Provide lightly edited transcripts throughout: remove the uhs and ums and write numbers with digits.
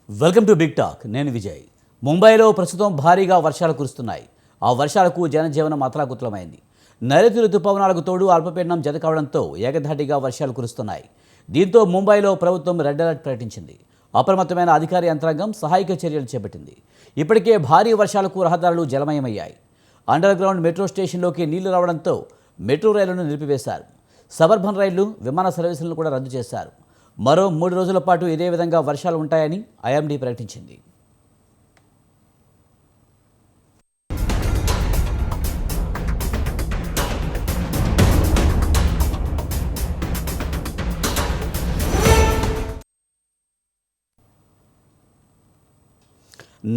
Welcome to big talk. నేను విజయ్. ముంబైలో ప్రస్తుతం భారీగా వర్షాలు కురుస్తున్నాయి. ఆ వర్షాలకు జనజీవనం అతలాకుతలమైంది. నైరుతి రుతుపవనాలకు తోడు అల్పపీడనం జత కావడంతో ఏకధాటిగా వర్షాలు కురుస్తున్నాయి. దీంతో ముంబైలో ప్రభుత్వం రెడ్ అలర్ట్ ప్రకటించింది. అప్రమత్తమైన అధికార యంత్రాంగం సహాయక చర్యలు చేపట్టింది. ఇప్పటికే భారీ వర్షాలకు రహదారులు జలమయమయ్యాయి. అండర్ గ్రౌండ్ మెట్రో స్టేషన్లోకి నీళ్లు రావడంతో మెట్రో రైళ్లను నిలిపివేశారు. సబర్బన్ రైళ్లు, విమాన సర్వీసులను కూడా రద్దు చేశారు. మరో 3 రోజుల పాటు ఇదే విధంగా వర్షాలు ఉంటాయని ఐఎండీ ప్రకటించింది.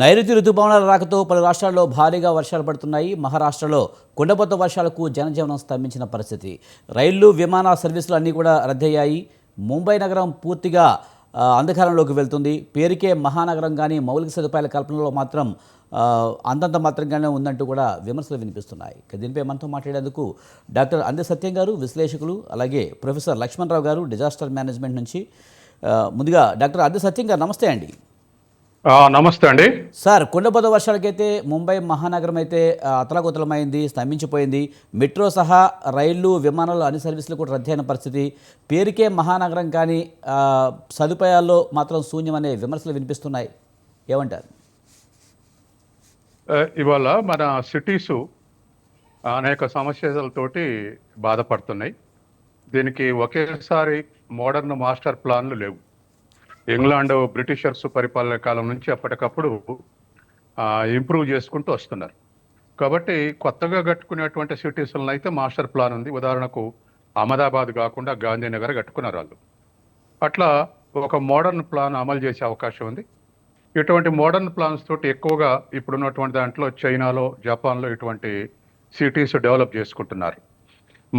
నైరుతి రుతుపవనాల రాకతో పలు రాష్ట్రాల్లో భారీగా వర్షాలు పడుతున్నాయి. మహారాష్ట్రలో కుండపోత వర్షాలకు జనజీవనం స్తంభించిన పరిస్థితి. రైళ్లు, విమాన సర్వీసులు అన్నీ కూడా రద్దయ్యాయి. ముంబై నగరం పూర్తిగా అంధకారంలోకి వెళ్తుంది. పేరుకే మహానగరం కానీ మౌలిక సదుపాయాల కల్పనలో మాత్రం అంతంత మాత్రంగానే ఉందంటూ కూడా విమర్శలు వినిపిస్తున్నాయి. దీనిపై మనతో మాట్లాడేందుకు డాక్టర్ అందే సత్యం గారు, విశ్లేషకులు, అలాగే ప్రొఫెసర్ లక్ష్మణరావు గారు, డిజాస్టర్ మేనేజ్మెంట్ నుంచి. ముందుగా డాక్టర్ అందే సత్యం గారు, నమస్తే అండి. నమస్తే అండి సార్, కుండపోత వర్షాలకైతే ముంబై మహానగరం అయితే అతలాకుతలమైంది, స్తంభించిపోయింది. మెట్రో సహా రైళ్లు, విమానాలు అన్ని సర్వీసులు కూడా రద్దయిన పరిస్థితి. పేరుకే మహానగరం కానీ సదుపాయాల్లో మాత్రం శూన్యమనే విమర్శలు వినిపిస్తున్నాయి. ఏమంటారు? ఇవాళ మన సిటీసు అనేక సమస్యలతోటి బాధపడుతున్నాయి. దీనికి ఒకేసారి మోడర్న్ మాస్టర్ ప్లాన్లు లేవు. ఇంగ్లాండ్ బ్రిటిషర్స్ పరిపాలన కాలం నుంచి అప్పటికప్పుడు ఇంప్రూవ్ చేసుకుంటూ వస్తున్నారు. కాబట్టి కొత్తగా కట్టుకునేటువంటి సిటీస్లను అయితే మాస్టర్ ప్లాన్ ఉంది. ఉదాహరణకు అహ్మదాబాద్ కాకుండా గాంధీనగర్ కట్టుకున్నారు వాళ్ళు. అట్లా ఒక మోడర్న్ ప్లాన్ అమలు చేసే అవకాశం ఉంది. ఇటువంటి మోడర్న్ ప్లాన్స్ తోటి ఎక్కువగా ఇప్పుడున్నటువంటి దాంట్లో చైనాలో, జపాన్లో ఇటువంటి సిటీస్ డెవలప్ చేసుకుంటున్నారు.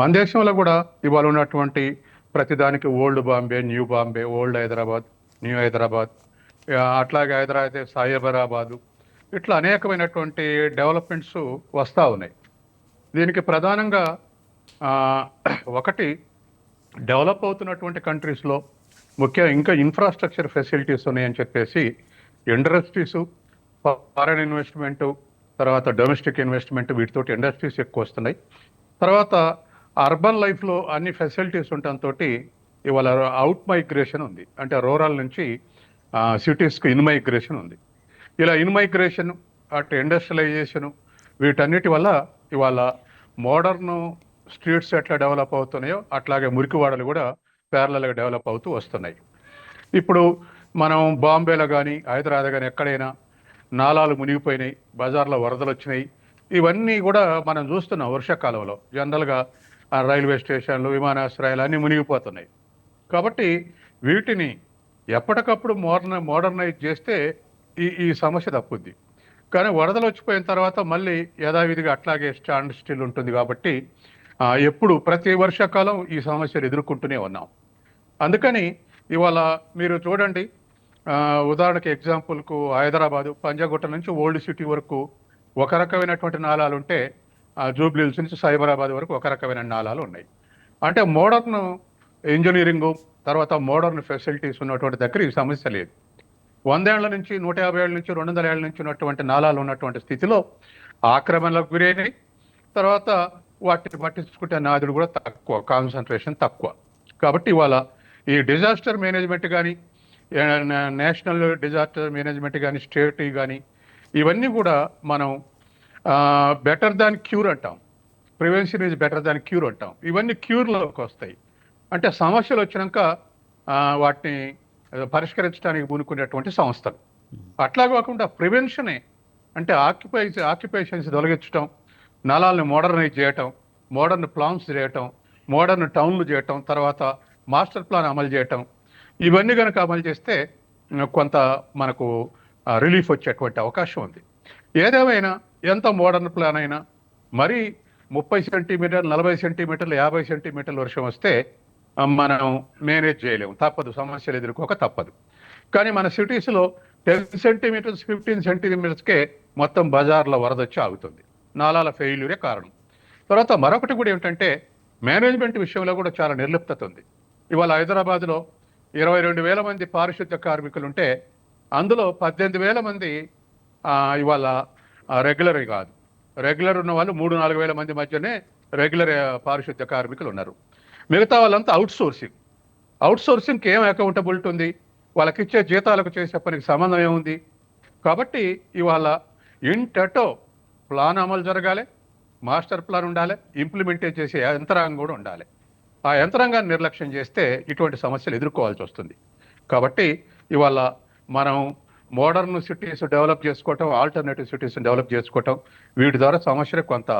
మన దేశంలో కూడా ఇవాళ ఉన్నటువంటి ప్రతిదానికి old Bombay, new Bombay, old Hyderabad, new Hyderabad, అట్లాగే హైదరాబాద్ సైబరాబాదు, ఇట్లా అనేకమైనటువంటి డెవలప్మెంట్స్ వస్తూ ఉన్నాయి. దీనికి ప్రధానంగా ఒకటి, డెవలప్ అవుతున్నటువంటి కంట్రీస్లో ముఖ్యంగా ఇంకా ఇన్ఫ్రాస్ట్రక్చర్ ఫెసిలిటీస్ ఉన్నాయని చెప్పేసి ఇండస్ట్రీసు, ఫారెన్ ఇన్వెస్ట్మెంటు, తర్వాత డొమెస్టిక్ ఇన్వెస్ట్మెంట్, వీటితోటి ఇండస్ట్రీస్ ఎక్కువ వస్తున్నాయి. తర్వాత అర్బన్ లైఫ్లో అన్ని ఫెసిలిటీస్ ఉండటంతో ఇవాళ అవుట్ మైగ్రేషన్ ఉంది. అంటే రూరల్ నుంచి సిటీస్కి ఇన్ మైగ్రేషన్ ఉంది. ఇలా ఇన్ మైగ్రేషన్, అటు ఇండస్ట్రియలైజేషను, వీటన్నిటి వల్ల ఇవాళ మోడర్న్ స్ట్రీట్స్ ఎట్లా డెవలప్ అవుతున్నాయో అట్లాగే మురికివాడలు కూడా ప్యారలల్గా డెవలప్ అవుతూ వస్తున్నాయి. ఇప్పుడు మనం బాంబేలో కానీ హైదరాబాద్ కానీ ఎక్కడైనా నాలాలు మునిగిపోయినాయి, బజార్లో వరదలు వచ్చినాయి. ఇవన్నీ కూడా మనం చూస్తున్నాం. వర్షాకాలంలో జనరల్గా రైల్వే స్టేషన్లు, విమానాశ్రయాలు అన్నీ మునిగిపోతున్నాయి. కాబట్టి వీటిని ఎప్పటికప్పుడు మోడర్నైజ్ చేస్తే ఈ సమస్య తప్పుద్ది. కానీ వరదలు వచ్చిపోయిన తర్వాత మళ్ళీ యథావిధిగా అట్లాగే స్టాండ్ స్టిల్ ఉంటుంది. కాబట్టి ఎప్పుడు ప్రతి వర్షాకాలం ఈ సమస్యలు ఎదుర్కొంటూనే ఉన్నాం. అందుకని ఇవాళ మీరు చూడండి, ఉదాహరణకి ఎగ్జాంపుల్కు హైదరాబాదు పంజాగుట్ట నుంచి ఓల్డ్ సిటీ వరకు ఒక రకమైనటువంటి నాలాలు ఉంటే, జూబ్లీహిల్స్ నుంచి సైబరాబాద్ వరకు ఒక రకమైన నాలాలు ఉన్నాయి. అంటే మోడర్న్ ఇంజనీరింగు, తర్వాత మోడర్న్ ఫెసిలిటీస్ ఉన్నటువంటి దగ్గర ఈ సమస్య లేదు. 100 ఏళ్ల నుంచి, 150 ఏళ్ళ నుంచి, 200 ఏళ్ళ నుంచి ఉన్నటువంటి నాలాలు ఉన్నటువంటి స్థితిలో ఆక్రమణలకు గురైనవి. తర్వాత వాటిని పట్టించుకుంటే నాదులు కూడా తక్కువ, కాన్సన్ట్రేషన్ తక్కువ. కాబట్టి ఇవాళ ఈ డిజాస్టర్ మేనేజ్మెంట్ కానీ, నేషనల్ డిజాస్టర్ మేనేజ్మెంట్ కానీ, స్టేట్ కానీ, ఇవన్నీ కూడా మనం బెటర్ దాన్ క్యూర్ అంటాం. Prevention is better than cure అంటాం. ఇవన్నీ క్యూర్లోకి వస్తాయి. అంటే సమస్యలు వచ్చినాక వాటిని పరిష్కరించడానికి పూనుకునేటువంటి సంస్థలు. అట్లా కాకుండా ప్రివెన్షనే, అంటే ఆక్యుపేషన్స్ తొలగించడం, నలాలను మోడర్నైజ్ చేయటం, మోడర్న్ ప్లాన్స్ చేయటం, మోడర్న్ టౌన్లు చేయటం, తర్వాత మాస్టర్ ప్లాన్ అమలు చేయటం, ఇవన్నీ కనుక అమలు చేస్తే కొంత మనకు రిలీఫ్ వచ్చేటువంటి అవకాశం ఉంది. ఏదేమైనా ఎంత మోడర్న్ ప్లాన్ అయినా మరి 30 సెంటీమీటర్లు, 40 సెంటీమీటర్లు, 50 సెంటీమీటర్ల వర్షం వస్తే మనం మేనేజ్ చేయలేము. తప్పదు, సమస్యలు ఎదుర్కోక తప్పదు. కానీ మన సిటీస్లో 10 సెంటీమీటర్స్, 15 సెంటీమీటర్స్కే మొత్తం బజార్ల వరద వచ్చి ఆగుతుంది. నాలాల ఫెయిల్యూరే కారణం. తర్వాత మరొకటి కూడా ఏమిటంటే, మేనేజ్మెంట్ విషయంలో కూడా చాలా నిర్లిప్తత ఉంది. ఇవాళ హైదరాబాద్లో 22,000 మంది పారిశుద్ధ్య కార్మికులు ఉంటే అందులో 18,000 మంది ఇవాళ రెగ్యులర్ కాదు. రెగ్యులర్ ఉన్న వాళ్ళు 3-4 వేల మంది మధ్యనే రెగ్యులర్ పారిశుద్ధ్య కార్మికులు ఉన్నారు. మిగతా వాళ్ళంతా అవుట్ సోర్సింగ్కి ఏం అకౌంటబిలిటీ ఉంది? వాళ్ళకి ఇచ్చే జీతాలకు చేసే పనికి సంబంధం ఏముంది? కాబట్టి ఇవాళ ఇంటటో ప్లాన్ అమలు జరగాలి, మాస్టర్ ప్లాన్ ఉండాలి, ఇంప్లిమెంటేట్ చేసే యంత్రాంగం కూడా ఉండాలి. ఆ యంత్రాంగాన్ని నిర్లక్ష్యం చేస్తే ఇటువంటి సమస్యలు ఎదుర్కోవాల్సి వస్తుంది. కాబట్టి ఇవాళ మనం మోడర్న్ సిటీస్ డెవలప్ చేసుకోవటం, ఆల్టర్నేటివ్ సిటీస్ డెవలప్ చేసుకోవటం, వీటి ద్వారా సమస్యలు కొంత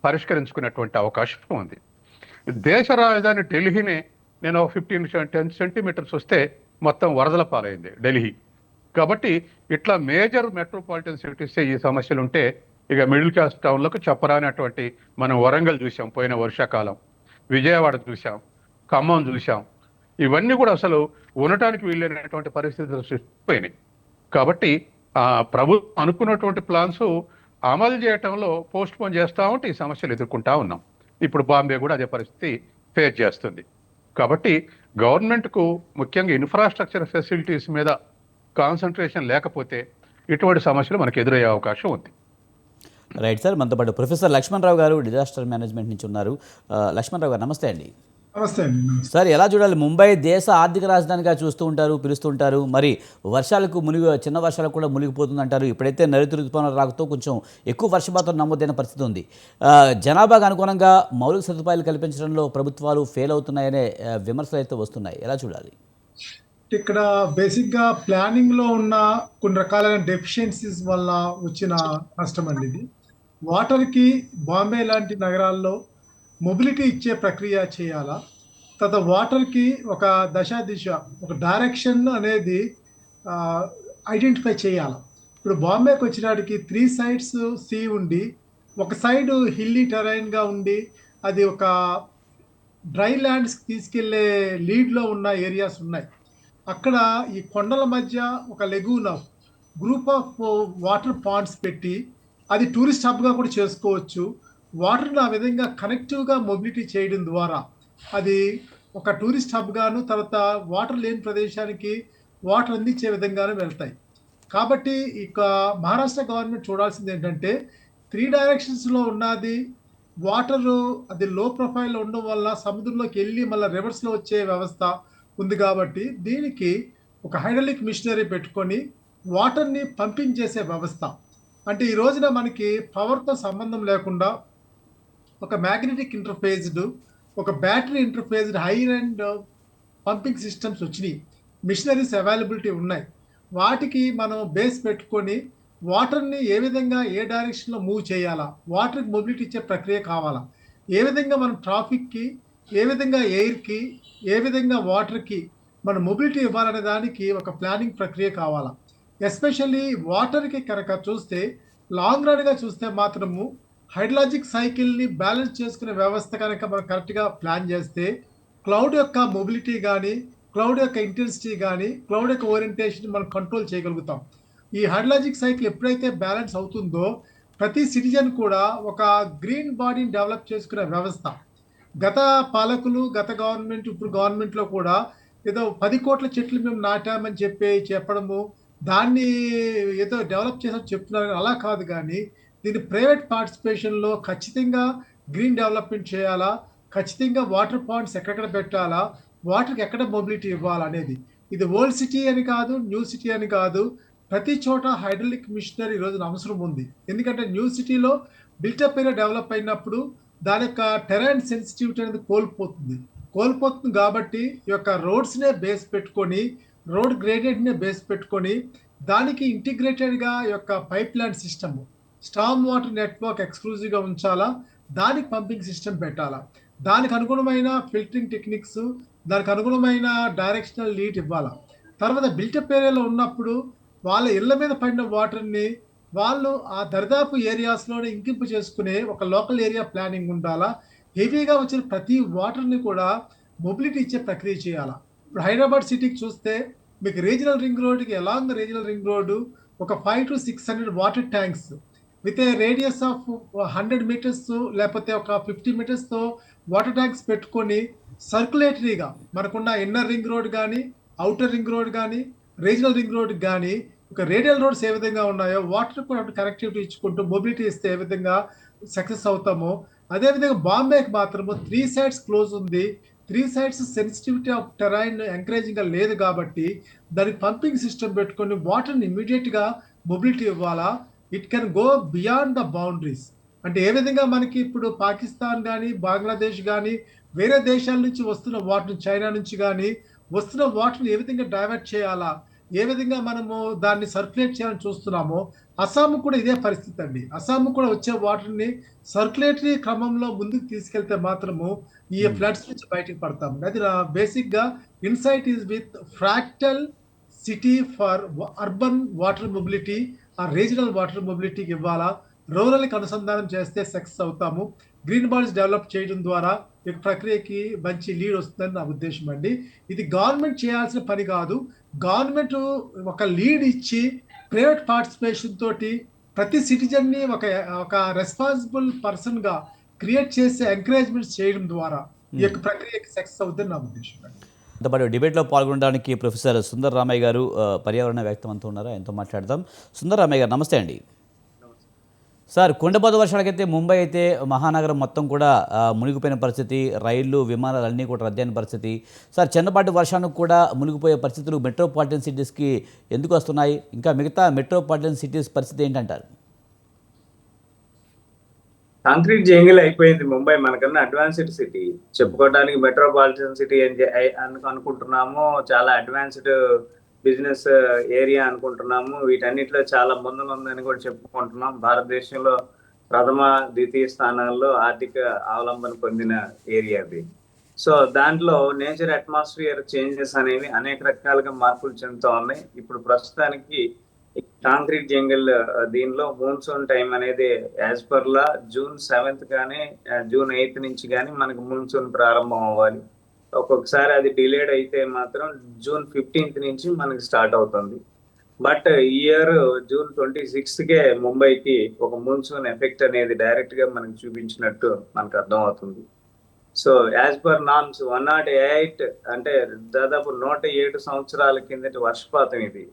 పరిష్కరించుకునేటువంటి అవకాశం ఉంది. దేశ రాజధాని ఢిల్లీని నేను 10 సెంటీమీటర్స్ వస్తే మొత్తం వరదల పాలైంది ఢిల్లీ. కాబట్టి ఇట్లా మేజర్ మెట్రోపాలిటన్ సిటీస్ ఈ సమస్యలు ఉంటే ఇక మిడిల్ క్లాస్ టౌన్లకు చెప్పరానటువంటి మనం వరంగల్ చూసాం పోయిన వర్షాకాలం, విజయవాడ చూసాం, ఖమ్మం చూసాం. ఇవన్నీ కూడా అసలు ఉండటానికి వీలైనటువంటి పరిస్థితులు సృష్టిపోయినాయి. కాబట్టి ప్రభుత్వం అనుకున్నటువంటి ప్లాన్స్ అమలు చేయటంలో పోస్ట్ పోన్ చేస్తూ ఉంటే ఈ సమస్యలు ఎదుర్కొంటా ఉన్నాం. ఇప్పుడు బాంబే కూడా అదే పరిస్థితి ఫేస్ చేస్తుంది. కాబట్టి గవర్నమెంట్కు ముఖ్యంగా ఇన్ఫ్రాస్ట్రక్చర్ ఫెసిలిటీస్ మీద కాన్సన్ట్రేషన్ లేకపోతే ఇటువంటి సమస్యలు మనకు ఎదురయ్యే అవకాశం ఉంది. రైట్ సార్, మనతో పాటు ప్రొఫెసర్ లక్ష్మణరావు గారు డిజాస్టర్ మేనేజ్మెంట్ నుంచి ఉన్నారు. లక్ష్మణరావు గారు నమస్తే అండి. నమస్తే అండి. సార్, ఎలా చూడాలి? ముంబై దేశ ఆర్థిక రాజధానిగా చూస్తూ ఉంటారు, పిలుస్తుంటారు. మరి వర్షాలకు చిన్న వర్షాలకు కూడా మునిగిపోతుందంటారు. ఇప్పుడైతే నైరుతి ఋతుపవనాల రాకతో కొంచెం ఎక్కువ వర్షపాతం నమోదైన పరిస్థితి ఉంది. జనాభాకు అనుగుణంగా మౌలిక సదుపాయాలు కల్పించడంలో ప్రభుత్వాలు ఫెయిల్ అవుతున్నాయనే విమర్శలు అయితే వస్తున్నాయి. ఎలా చూడాలి? ఇక్కడ బేసిక్గా ప్లానింగ్లో ఉన్న కొన్ని రకాలైన డెఫిషియన్సీస్ వల్ల వచ్చిన నష్టం అండి ఇది. వాటర్కి బాంబే లాంటి నగరాల్లో మొబిలిటీ ఇచ్చే ప్రక్రియ చేయాలా, తర్వాత వాటర్కి ఒక దిశ ఒక డైరెక్షన్ అనేది ఐడెంటిఫై చేయాలి. ఇప్పుడు బాంబేకి వచ్చినాడికి 3 sides సీ ఉండి, ఒక సైడ్ హిల్లీ టెరైన్గా ఉండి, అది ఒక డ్రై ల్యాండ్స్కి తీసుకెళ్లే లీడ్లో ఉన్న ఏరియాస్ ఉన్నాయి. అక్కడ ఈ కొండల మధ్య ఒక lagoon of group of water ponds పెట్టి అది టూరిస్ట్ హబ్గా కూడా చేసుకోవచ్చు. వాటర్ని ఆ విధంగా కనెక్టివ్గా మొబిలిటీ చేయడం ద్వారా అది ఒక టూరిస్ట్ హబ్గాను, తర్వాత వాటర్ లేని ప్రదేశానికి వాటర్ అందించే విధంగానే వెళ్తాయి. కాబట్టి ఇక మహారాష్ట్ర గవర్నమెంట్ చూడాల్సింది ఏంటంటే 3 డైరెక్షన్స్లో ఉన్నది వాటరు, అది లో ప్రొఫైల్లో ఉండడం వల్ల సముద్రంలోకి వెళ్ళి మళ్ళీ రివర్స్లో వచ్చే వ్యవస్థ ఉంది. కాబట్టి దీనికి ఒక హైడ్రాలిక్ మిషనరీ పెట్టుకొని వాటర్ని పంపింగ్ చేసే వ్యవస్థ, అంటే ఈ రోజున మనకి పవర్తో సంబంధం లేకుండా ఒక మ్యాగ్నెటిక్ ఇంటర్ఫేస్డ్, ఒక battery interfaced high and pumping systems వచ్చినాయి. మిషనరీస్ అవైలబిలిటీ ఉన్నాయి. వాటికి మనం బేస్ పెట్టుకొని వాటర్ని ఏ విధంగా ఏ డైరెక్షన్లో మూవ్ చేయాలా, వాటర్కి మొబిలిటీ ఇచ్చే ప్రక్రియ కావాలా, ఏ విధంగా మనం ట్రాఫిక్కి, ఏ విధంగా ఎయిర్కి, ఏ విధంగా వాటర్కి మన మొబిలిటీ ఇవ్వాలనే దానికి ఒక ప్లానింగ్ ప్రక్రియ కావాలా. ఎస్పెషల్లీ వాటర్కి కనుక చూస్తే లాంగ్ రన్గా చూస్తే మాత్రము హైడ్రాలజిక్ సైకిల్ని బ్యాలెన్స్ చేసుకునే వ్యవస్థ కనుక మనం కరెక్ట్గా ప్లాన్ చేస్తే క్లౌడ్ యొక్క మొబిలిటీ కానీ, క్లౌడ్ యొక్క ఇంటెన్సిటీ కానీ, క్లౌడ్ యొక్క ఓరియంటేషన్ మనం కంట్రోల్ చేయగలుగుతాం. ఈ హైడ్రాలజిక్ సైకిల్ ఎప్పుడైతే బ్యాలెన్స్ అవుతుందో ప్రతి సిటిజన్ కూడా ఒక గ్రీన్ బాడీని డెవలప్ చేసుకునే వ్యవస్థ. గత పాలకులు, గత గవర్నమెంట్, ఇప్పుడు గవర్నమెంట్లో కూడా ఏదో 10 కోట్ల చెట్లు మేము నాటామని చెప్పడము, దాన్ని ఏదో డెవలప్ చేసామని చెప్తున్నారు. అలా కాదు, కానీ దీన్ని ప్రైవేట్ పార్టిసిపేషన్లో ఖచ్చితంగా గ్రీన్ డెవలప్మెంట్ చేయాలా, ఖచ్చితంగా వాటర్ పాయింట్స్ ఎక్కడెక్కడ పెట్టాలా, వాటర్కి ఎక్కడ మొబిలిటీ ఇవ్వాలనేది. ఇది ఓల్డ్ సిటీ అని కాదు, న్యూ సిటీ అని కాదు, ప్రతి చోట హైడ్రాలిక్ మిషనరీ ఈరోజున అవసరం ఉంది. ఎందుకంటే న్యూ సిటీలో బిల్టప్ ఏరియా డెవలప్ అయినప్పుడు దాని యొక్క టెరైన్ సెన్సిటివిటీ అనేది కోల్పోతుంది. కాబట్టి ఈ యొక్క రోడ్స్నే బేస్ పెట్టుకొని, రోడ్ గ్రేడియంట్నే బేస్ పెట్టుకొని దానికి ఇంటిగ్రేటెడ్గా ఈ యొక్క pipe line system, storm water network ఎక్స్క్లూజివ్గా ఉంచాలా, దానికి పంపింగ్ సిస్టమ్ పెట్టాలా, దానికి అనుగుణమైన ఫిల్టరింగ్ టెక్నిక్స్, దానికి అనుగుణమైన డైరెక్షనల్ లీడ్ ఇవ్వాలా. తర్వాత బిల్టప్ ఏరియాలో ఉన్నప్పుడు వాళ్ళ ఇళ్ల మీద పడిన వాటర్ని వాళ్ళు ఆ దరిదాపు ఏరియాస్లోనే ఇంకింపు చేసుకునే ఒక లోకల్ ఏరియా ప్లానింగ్ ఉండాలా. హెవీగా వచ్చిన ప్రతి వాటర్ని కూడా మొబిలిటీ ఇచ్చే ప్రక్రియ చేయాలా. ఇప్పుడు హైదరాబాద్ సిటీకి చూస్తే మీకు రీజనల్ రింగ్ రోడ్కి అలాంగ్ రీజనల్ రింగ్ రోడ్డు ఒక 500 to 600 water tanks with a radius of 100 meters లేకపోతే ఒక 50 meters వాటర్ ట్యాంక్స్ పెట్టుకొని సర్క్యులేటరీగా మనకున్న ఇన్నర్ రింగ్ రోడ్ కానీ, అవుటర్ రింగ్ రోడ్ కానీ, రీజనల్ రింగ్ రోడ్ కానీ ఒక రేడియల్ రోడ్స్ ఏ విధంగా ఉన్నాయో వాటర్ కూడా కనెక్టివిటీ ఇచ్చుకుంటూ మొబిలిటీ ఇస్తే ఏ విధంగా సక్సెస్ అవుతామో అదేవిధంగా బాంబేకి మాత్రము 3 సైడ్స్ క్లోజ్ ఉంది. 3 sides sensitivity of terrain encouraging గా లేదు కాబట్టి దానికి పంపింగ్ సిస్టమ్ పెట్టుకొని వాటర్ని ఇమీడియట్ గా మొబిలిటీ ఇవ్వాలా. It can go beyond the boundaries. అంటే ఏ విధంగా మనకి ఇప్పుడు పాకిస్తాన్ కానీ బంగ్లాదేశ్ కానీ వేరే దేశాల నుంచి వస్తున్న వాటర్, చైనా నుంచి కానీ వస్తున్న వాటర్ని ఏ విధంగా డైవర్ట్ చేయాలా, ఏ విధంగా మనము దాన్ని సర్క్యులేట్ చేయాలని చూస్తున్నామో అస్సాం కూడా ఇదే పరిస్థితి అండి. అస్సాం కూడా వచ్చే వాటర్ని సర్క్యులేటరీ క్రమంలో ముందుకు తీసుకెళ్తే మాత్రము ఈ ఫ్లడ్స్ నుంచి బయటకు పడతాము. అది నా బేసిక్ గా insight is with fractal city for urban water mobility, ఆ రీజనల్ వాటర్ మొబిలిటీకి ఇవ్వాలా. రూరల్కి అనుసంధానం చేస్తే సక్సెస్ అవుతాము. గ్రీన్ బాడీస్ డెవలప్ చేయడం ద్వారా ఈ ప్రక్రియకి మంచి లీడ్ వస్తుందని నా ఉద్దేశం అండి. ఇది గవర్నమెంట్ చేయాల్సిన పని కాదు. గవర్నమెంట్ ఒక లీడ్ ఇచ్చి ప్రైవేట్ పార్టిసిపేషన్ తోటి ప్రతి సిటిజన్ని ఒక ఒక రెస్పాన్సిబుల్ పర్సన్ గా క్రియేట్ చేసే ఎంకరేజ్మెంట్స్ చేయడం ద్వారా ఈ యొక్క ప్రక్రియకి సక్సెస్ అవుతుంది నా ఉద్దేశం అండి. దాంతోపాటు డిబేట్లో పాల్గొనడానికి ప్రొఫెసర్ సుందర్ రామయ్య గారు పర్యావరణ వ్యక్తమంతా ఉన్నారు, ఆయనతో మాట్లాడదాం. సుందర్ రామయ్య గారు నమస్తే అండి. సార్, కుండపోత వర్షాలకైతే ముంబై అయితే మహానగరం మొత్తం కూడా మునిగిపోయిన పరిస్థితి, రైళ్లు విమానాలు అన్నీ కూడా రద్దయిన పరిస్థితి. సార్, చిన్నపాటి వర్షానికి కూడా మునిగిపోయే పరిస్థితులు మెట్రోపాలిటన్ సిటీస్కి ఎందుకు వస్తున్నాయి? ఇంకా మిగతా మెట్రోపాలిటన్ సిటీస్ పరిస్థితి ఏంటంటారు? కాంక్రీట్ జంగిల్ అయిపోయింది ముంబై. మనకన్నా అడ్వాన్స్డ్ సిటీ చెప్పుకోవడానికి మెట్రోపాలిటన్ సిటీ అని అనుకుంటున్నాము. చాలా అడ్వాన్స్డ్ బిజినెస్ ఏరియా అనుకుంటున్నాము. వీటన్నిటిలో చాలా ముందుందని కూడా చెప్పుకుంటున్నాం. భారతదేశంలో ప్రథమ ద్వితీయ స్థానాల్లో ఆర్థిక అవలంబన పొందిన ఏరియా అది. సో దాంట్లో నేచర్ అట్మాస్ఫియర్ చేంజెస్ అనేవి అనేక రకాలుగా మార్పులు చెందుతూ ఉన్నాయి. ఇప్పుడు ప్రస్తుతానికి కాంక్రీట్ జంగిల్ దీనిలో మాన్సూన్ టైం అనేది as per law June 7th కానీ June 8th నుంచి కానీ మనకు మాన్సూన్ ప్రారంభం అవ్వాలి. ఒక్కొక్కసారి అది డిలేడ్ అయితే మాత్రం June 15th నుంచి మనకి స్టార్ట్ అవుతుంది. బట్ ఈ ఇయర్ June 26కే ముంబైకి ఒక మాన్సూన్ ఎఫెక్ట్ అనేది డైరెక్ట్ గా మనకు చూపించినట్టు మనకు అర్థం అవుతుంది. సో యాజ్ పర్ నార్మ్స్ 108 అంటే దాదాపు 107 సంవత్సరాల కిందటి వర్షపాతం ఇది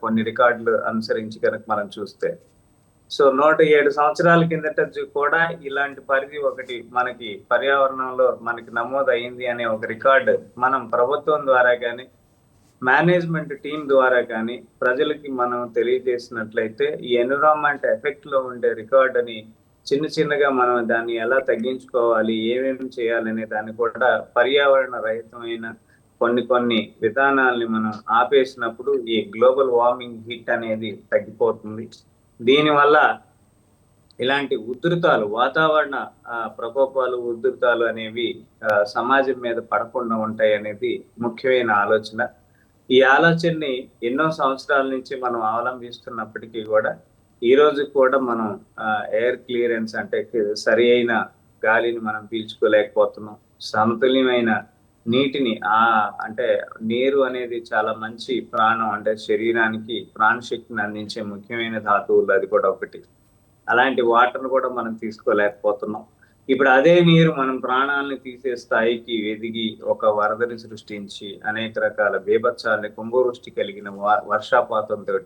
కొన్ని రికార్డులు అనుసరించి కనుక మనం చూస్తే. సో 107 సంవత్సరాల కిందట కూడా ఇలాంటి పరిధి ఒకటి మనకి పర్యావరణంలో మనకి నమోదు అయింది అనే ఒక రికార్డు మనం ప్రభుత్వం ద్వారా కానీ మేనేజ్మెంట్ టీం ద్వారా కానీ ప్రజలకి మనం తెలియజేసినట్లయితే ఈ ఎన్విరాన్మెంట్ ఎఫెక్ట్ లో ఉండే రికార్డుని చిన్నగా మనం దాన్ని ఎలా తగ్గించుకోవాలి, ఏమేమి చేయాలనే దాన్ని కూడా పర్యావరణ రహితమైన కొన్ని విధానాల్ని మనం ఆపేసినప్పుడు ఈ గ్లోబల్ వార్మింగ్ హిట్ అనేది తగ్గిపోతుంది. దీనివల్ల ఇలాంటి ఉధృతాలు, వాతావరణ ప్రకోపాలు, ఉధృతాలు అనేవి సమాజం మీద పడకుండా ఉంటాయి అనేది ముఖ్యమైన ఆలోచన. ఈ ఆలోచనని ఎన్నో సంవత్సరాల నుంచి మనం అవలంబిస్తున్నప్పటికీ కూడా ఈ రోజు కూడా మనం ఎయిర్ క్లియరెన్స్ అంటే సరి అయిన గాలిని మనం పీల్చుకోలేకపోతున్నాం. సమతుల్యమైన నీటిని అంటే నీరు అనేది చాలా మంచి ప్రాణం, అంటే శరీరానికి ప్రాణశక్తిని అందించే ముఖ్యమైన ధాతువులు అది కూడా ఒకటి. అలాంటి వాటర్ను కూడా మనం తీసుకోలేకపోతున్నాం. ఇప్పుడు అదే నీరు మనం ప్రాణాలని తీసే స్థాయికి ఎదిగి ఒక వరదని సృష్టించి అనేక రకాల బీభత్సాలని, కుంభవృష్టి కలిగిన వర్షపాతంతో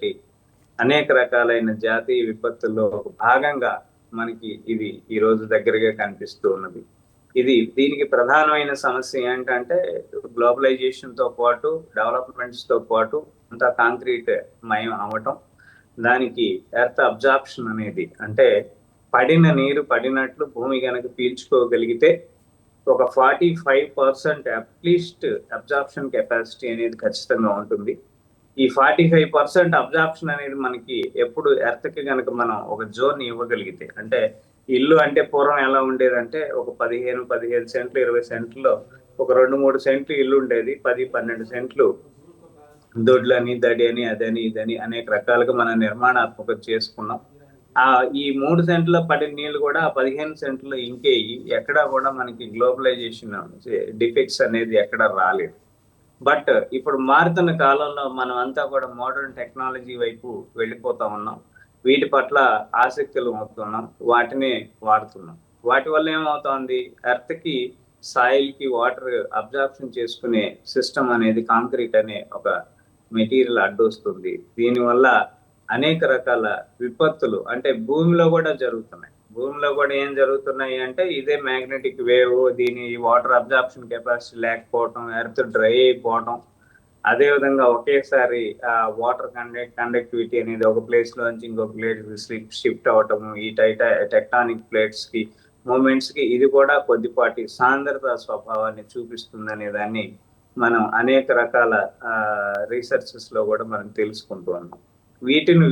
అనేక రకాలైన జాతీయ విపత్తుల్లో భాగంగా మనకి ఇది ఈ రోజు దగ్గరగా కనిపిస్తూ ఉన్నది. దీనికి ప్రధానమైన సమస్య ఏంటంటే గ్లోబలైజేషన్ తో పాటు డెవలప్మెంట్స్ తో పాటు అంతా కాంక్రీట్ మయం అవ్వటం, దానికి ఎర్త్ అబ్జార్ప్షన్ అనేది, అంటే పడిన నీరు పడినట్లు భూమి కనుక పీల్చుకోగలిగితే ఒక 45% అట్లీస్ట్ అబ్జార్ప్షన్ కెపాసిటీ అనేది ఖచ్చితంగా ఉంటుంది. ఈ 45% అబ్జార్ప్షన్ అనేది మనకి ఎప్పుడు ఎర్త్కి కనుక మనం ఒక జోన్ ఇవ్వగలిగితే, అంటే ఇల్లు అంటే పూర్వం ఎలా ఉండేదంటే ఒక 15 సెంట్లు 20 సెంట్లో ఒక 2-3 సెంట్లు ఇల్లు ఉండేది. 10-12 సెంట్లు దొడ్లని, దడి అని, అదని ఇదని అనేక రకాలుగా మనం నిర్మాణాత్మకత చేసుకున్నాం. ఈ 3 సెంట్లో పడిన నీళ్లు కూడా 15 సెంట్లో ఇంకేయి. ఎక్కడా కూడా మనకి గ్లోబలైజేషన్ డిఫెక్ట్స్ అనేది ఎక్కడ రాలేదు. బట్ ఇప్పుడు మారుతున్న కాలంలో మనం అంతా కూడా మోడర్న్ టెక్నాలజీ వైపు వెళ్ళిపోతా ఉన్నాం. వీటి పట్ల ఆసక్తులు అవుతున్నాం, వాటినే వాడుతున్నాం. వాటి వల్ల ఏమవుతోంది, ఎర్త్కి, సాయిల్కి వాటర్ అబ్జార్ప్షన్ చేసుకునే సిస్టమ్ అనేది కాంక్రీట్ అనే ఒక మెటీరియల్ అడ్డొస్తుంది. దీనివల్ల అనేక రకాల విపత్తులు అంటే భూమిలో కూడా జరుగుతున్నాయి. భూమిలో కూడా ఏం జరుగుతున్నాయి అంటే ఇదే మ్యాగ్నెటిక్ వేవ్, దీని వాటర్ అబ్జార్ప్షన్ కెపాసిటీ లేకపోవటం, ఎర్త్ డ్రై అయిపోవటం, అదే విధంగా ఒకేసారి వాటర్ కండక్టివిటీ అనేది ఒక ప్లేస్ లోంచి ఇంకొక ప్లేస్ షిఫ్ట్ అవటము, ఈ టెక్టానిక్ ప్లేట్స్ కి మూమెంట్స్ కి ఇది కూడా కొద్దిపాటి సాంద్రత స్వభావాన్ని చూపిస్తుంది అనే దాన్ని మనం అనేక రకాల రీసెర్చెస్ లో కూడా మనం తెలుసుకుంటూ ఉన్నాం.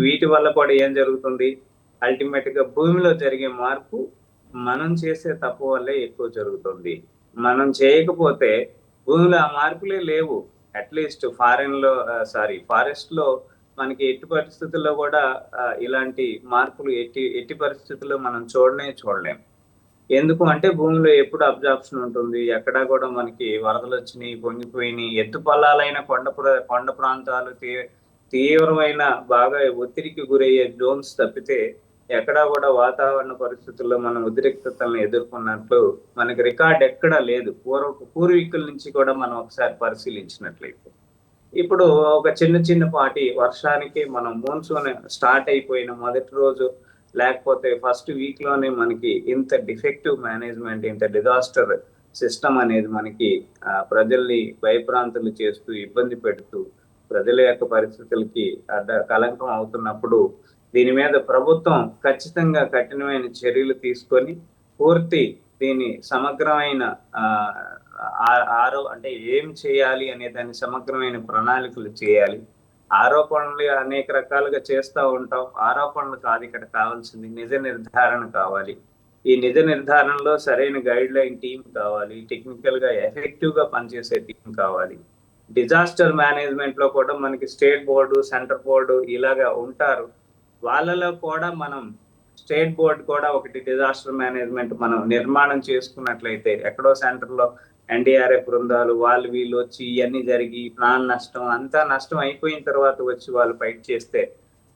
వీటి వల్ల కూడా ఏం జరుగుతుంది, అల్టిమేట్ గా భూమిలో జరిగే మార్పు మనం చేసే తప్పు వల్లే ఎక్కువ జరుగుతుంది. మనం చేయకపోతే భూమిలో ఆ మార్పులే లేవు. అట్లీస్ట్ ఫారెస్ట్ లో మనకి ఎట్టి పరిస్థితుల్లో కూడా ఇలాంటి మార్పులు ఎట్టి పరిస్థితుల్లో మనం చూడలేం. ఎందుకు అంటే భూమిలో ఎప్పుడు అబ్జార్ప్షన్ ఉంటుంది, ఎక్కడా కూడా మనకి వరదలు వచ్చినాయి, పొంగిపోయినాయి, ఎత్తు పల్లాలైన కొండ ప్రాంతాలు తీవ్రమైన బాగా ఒత్తిడికి గురయ్యే జోన్స్ తప్పితే ఎక్కడా కూడా వాతావరణ పరిస్థితుల్లో మనం ఉద్రిక్తతలను ఎదుర్కొన్నట్లు మనకి రికార్డ్ ఎక్కడా లేదు. పూర్వీకుల నుంచి కూడా మనం ఒకసారి పరిశీలించినట్లయితే ఇప్పుడు ఒక చిన్న పాటి వర్షానికి మనం మోన్సూన్ స్టార్ట్ అయిపోయిన మొదటి రోజు లేకపోతే ఫస్ట్ వీక్ లోనే మనకి ఇంత డిఫెక్టివ్ మేనేజ్మెంట్, ఇంత డిజాస్టర్ సిస్టమ్ అనేది మనకి ప్రజల్ని భయభ్రాంతులు చేస్తూ ఇబ్బంది పెడుతూ ప్రజల యొక్క పరిస్థితులకి కలంకం అవుతున్నప్పుడు దీని మీద ప్రభుత్వం ఖచ్చితంగా కఠినమైన చర్యలు తీసుకొని దీని సమగ్రమైన అంటే ఏం చేయాలి అనే దాన్ని సమగ్రమైన ప్రణాళికలు చేయాలి. ఆరోపణలు అనేక రకాలుగా చేస్తూ ఉంటాం. ఆరోపణలు కాదు ఇక్కడ కావాల్సింది, నిజ నిర్ధారణ కావాలి. ఈ నిజ నిర్ధారణలో సరైన గైడ్ లైన్ టీం కావాలి, టెక్నికల్ గా ఎఫెక్టివ్ గా పనిచేసే టీం కావాలి. డిజాస్టర్ మేనేజ్మెంట్ లో కూడా మనకి స్టేట్ బోర్డు, సెంటర్ బోర్డు ఇలాగా ఉంటారు. వాళ్ళలో కూడా మనం స్టేట్ బోర్డు కూడా ఒకటి డిజాస్టర్ మేనేజ్మెంట్ మనం నిర్మాణం చేసుకున్నట్లయితే ఎక్కడో సెంటర్ లో ఎన్డీఆర్ఎఫ్ బృందాలు వీళ్ళు వచ్చి ఇవన్నీ జరిగి ప్రాణ నష్టం అంతా నష్టం అయిపోయిన తర్వాత వచ్చి వాళ్ళు ఫైట్ చేస్తే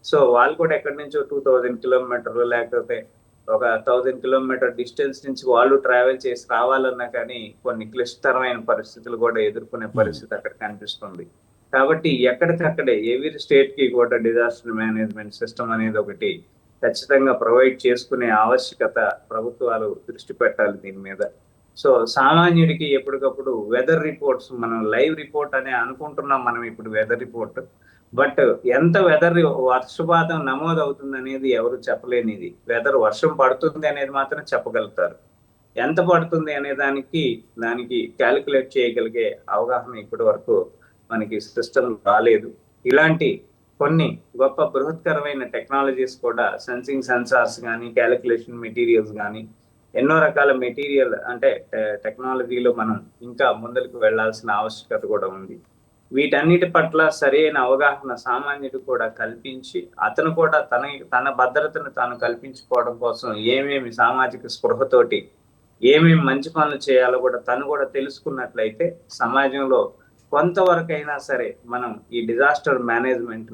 సో వాళ్ళు కూడా ఎక్కడి నుంచో 2000 కిలోమీటర్లు లేకపోతే ఒక 1000 కిలోమీటర్ డిస్టెన్స్ నుంచి వాళ్ళు ట్రావెల్ చేసి రావాలన్నా కానీ కొన్ని క్లిష్టతరమైన పరిస్థితులు కూడా ఎదుర్కొనే పరిస్థితి అక్కడ కనిపిస్తుంది. కాబట్టి ఎక్కడికక్కడే ఎవరి స్టేట్ కి కూడా డిజాస్టర్ మేనేజ్మెంట్ సిస్టమ్ అనేది ఒకటి ఖచ్చితంగా ప్రొవైడ్ చేసుకునే ఆవశ్యకత ప్రభుత్వాలు దృష్టి పెట్టాలి దీని మీద. సో సామాన్యుడికి ఎప్పటికప్పుడు వెదర్ రిపోర్ట్స్, మనం లైవ్ రిపోర్ట్ అనే అనుకుంటున్నాం మనం ఇప్పుడు వెదర్ రిపోర్ట్, బట్ ఎంత వర్షపాతం నమోదు అవుతుంది అనేది ఎవరు చెప్పలేనిది. వర్షం పడుతుంది అనేది మాత్రం చెప్పగలుగుతారు. ఎంత పడుతుంది అనే దానికి క్యాలిక్యులేట్ చేయగలిగే అవగాహన ఇప్పటి వరకు మనకి సిస్టమ్ రాలేదు. ఇలాంటి కొన్ని గొప్ప బృహత్కరమైన టెక్నాలజీస్ కూడా సెన్సింగ్ సెన్సార్స్ కానీ, క్యాలిక్యులేషన్ మెటీరియల్స్ కానీ, ఎన్నో రకాల మెటీరియల్ అంటే టెక్నాలజీలో మనం ఇంకా ముందరికి వెళ్లాల్సిన ఆవశ్యకత కూడా ఉంది. వీటన్నిటి పట్ల సరైన అవగాహన సామాన్యుడు కూడా కల్పించి అతను కూడా తన భద్రతను తాను కల్పించుకోవడం కోసం ఏమేమి సామాజిక స్పృహతోటి ఏమేమి మంచి పనులు చేయాలో కూడా తను కూడా తెలుసుకున్నట్లయితే సమాజంలో కొంతవరకైనా సరే మనం ఈ డిజాస్టర్ మేనేజ్మెంట్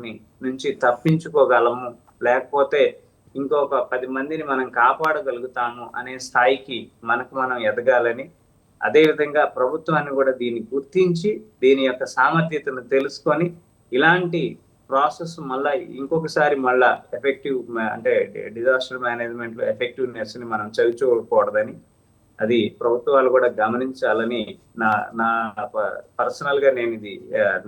నుంచి తప్పించుకోగలము, లేకపోతే ఇంకొక 10 మందిని మనం కాపాడగలుగుతాము అనే స్థాయికి మనం ఎదగాలని, అదేవిధంగా ప్రభుత్వాన్ని కూడా దీన్ని గుర్తించి దీని యొక్క సామర్థ్యతను తెలుసుకొని ఇలాంటి ప్రాసెస్ ఇంకొకసారి ఎఫెక్టివ్ అంటే డిజాస్టర్ మేనేజ్మెంట్ లో ఎఫెక్టివ్నెస్ ని మనం చవిచూడకూడదని అది ప్రభుత్వాలు కూడా గమనించాలని నా పర్సనల్ గా నేను ఇది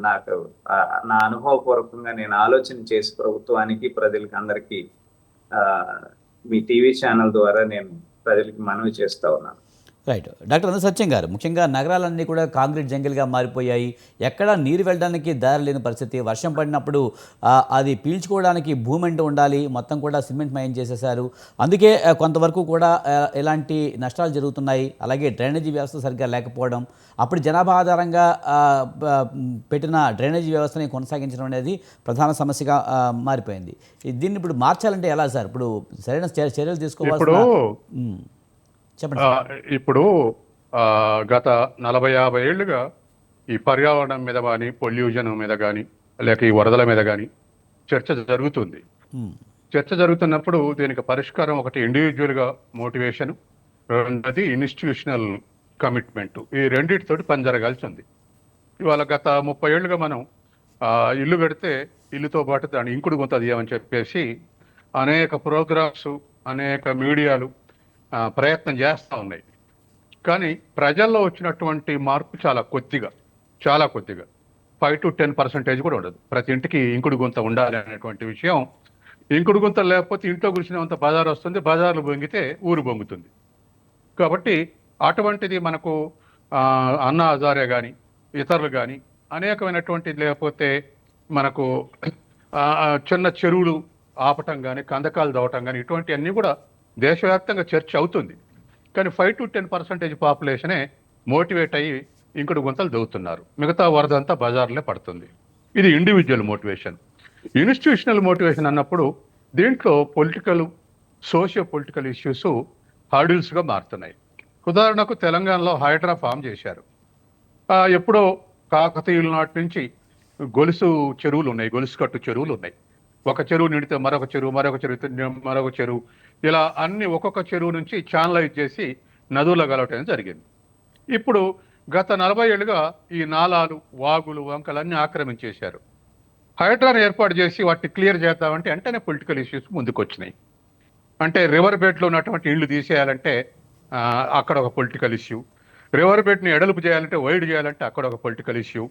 నా అనుభవపూర్వకంగా నేను ఆలోచన చేసి ప్రభుత్వానికి ప్రజలకి అందరికీ మీ టీవీ ఛానల్ ద్వారా నేను ప్రజలకి మనవి చేస్తా ఉన్నాను. రైట్. డాక్టర్ అంద సత్యం గారు, ముఖ్యంగా నగరాలన్నీ కూడా కాంక్రీట్ జంగిల్గా మారిపోయాయి. ఎక్కడా నీరు వెళ్ళడానికి దారి లేని పరిస్థితి. వర్షం పడినప్పుడు అది పీల్చుకోవడానికి భూమి అంటూ ఉండాలి, మొత్తం కూడా సిమెంట్ మయం చేసేశారు. అందుకే కొంతవరకు కూడా ఇలాంటి నష్టాలు జరుగుతున్నాయి. అలాగే డ్రైనేజీ వ్యవస్థ సరిగ్గా లేకపోవడం, అప్పుడు జనాభా ఆధారంగా పెట్టిన డ్రైనేజీ వ్యవస్థని కొనసాగించడం అనేది ప్రధాన సమస్యగా మారిపోయింది. దీన్ని ఇప్పుడు మార్చాలంటే ఎలా సార్? ఇప్పుడు సరైన చర్యలు తీసుకోవాల్సిన ఇప్పుడు గత 40-50 ఏళ్లుగా ఈ పర్యావరణం మీద కానీ, పొల్యూషన్ మీద కానీ, లేక ఈ వరదల మీద కానీ చర్చ జరుగుతుంది. చర్చ జరుగుతున్నప్పుడు దీనికి పరిష్కారం ఒకటి ఇండివిజువల్గా మోటివేషన్, రెండోది ఇన్స్టిట్యూషనల్ కమిట్మెంట్. ఈ రెండింటితోటి పని జరగాల్సి ఉంది. ఇవాళ గత 30 ఏళ్ళుగా మనం ఇల్లు కడితే ఇల్లుతో పాటు దాని ఇంకుడు గుంత తీయమని చెప్పేసి అనేక ప్రోగ్రామ్స్, అనేక మీడియాలు ప్రయత్నం చేస్తూ ఉన్నాయి. కానీ ప్రజల్లో వచ్చినటువంటి మార్పు చాలా కొద్దిగా 5 to 10% కూడా ఉండదు. ప్రతి ఇంటికి ఇంకుడు గుంత ఉండాలి అనేటువంటి విషయం. ఇంకుడు గుంత లేకపోతే ఇంట్లో కూర్చునేంత బజార్ వస్తుంది, బజార్లు బొంగితే ఊరు బొంగుతుంది. కాబట్టి అటువంటిది మనకు అన్నా హజారే కానీ ఇతరులు కానీ అనేకమైనటువంటిది, లేకపోతే మనకు చిన్న చెరువులు ఆపటం కానీ కందకాలు దవ్వటం కానీ ఇటువంటివన్నీ కూడా దేశవ్యాప్తంగా చర్చ అవుతుంది. కానీ 5 to 10% పాపులేషనే మోటివేట్ అయ్యి ఇంకుడు గుంతలు దవ్వుతున్నారు. మిగతా వరద అంతా బజార్లే పడుతుంది. ఇది ఇండివిజువల్ మోటివేషన్. ఇన్స్టిట్యూషనల్ మోటివేషన్ అన్నప్పుడు దీంట్లో సోషియో పొలిటికల్ ఇష్యూస్ హర్డిల్స్గా మారుతున్నాయి. ఉదాహరణకు తెలంగాణలో హైడ్రా ఫామ్ చేశారు. ఎప్పుడో కాకతీయుల నాటి నుంచి గొలుసు చెరువులు ఉన్నాయి, గొలుసు కట్టు చెరువులు ఉన్నాయి. ఒక చెరువు నిండితే మరొక చెరువు ఇలా అన్ని ఒక్కొక్క చెరువు నుంచి ఛానలైజ్ చేసి నదుల్లో కలవటం జరిగింది. ఇప్పుడు గత 40 ఏళ్ళుగా ఈ నాలాలు, వాగులు, వంకలన్నీ ఆక్రమించేశారు. హైడ్రాను ఏర్పాటు చేసి వాటిని క్లియర్ చేద్దామంటే వెంటనే పొలిటికల్ ఇష్యూస్ ముందుకు వచ్చినాయి. అంటే రివర్ బెడ్లో ఉన్నటువంటి ఇళ్ళు తీసేయాలంటే అక్కడ ఒక పొలిటికల్ ఇష్యూ, రివర్ బెడ్ని ఎడలుపు చేయాలంటే వైడ్ చేయాలంటే అక్కడ ఒక పొలిటికల్ ఇష్యూ,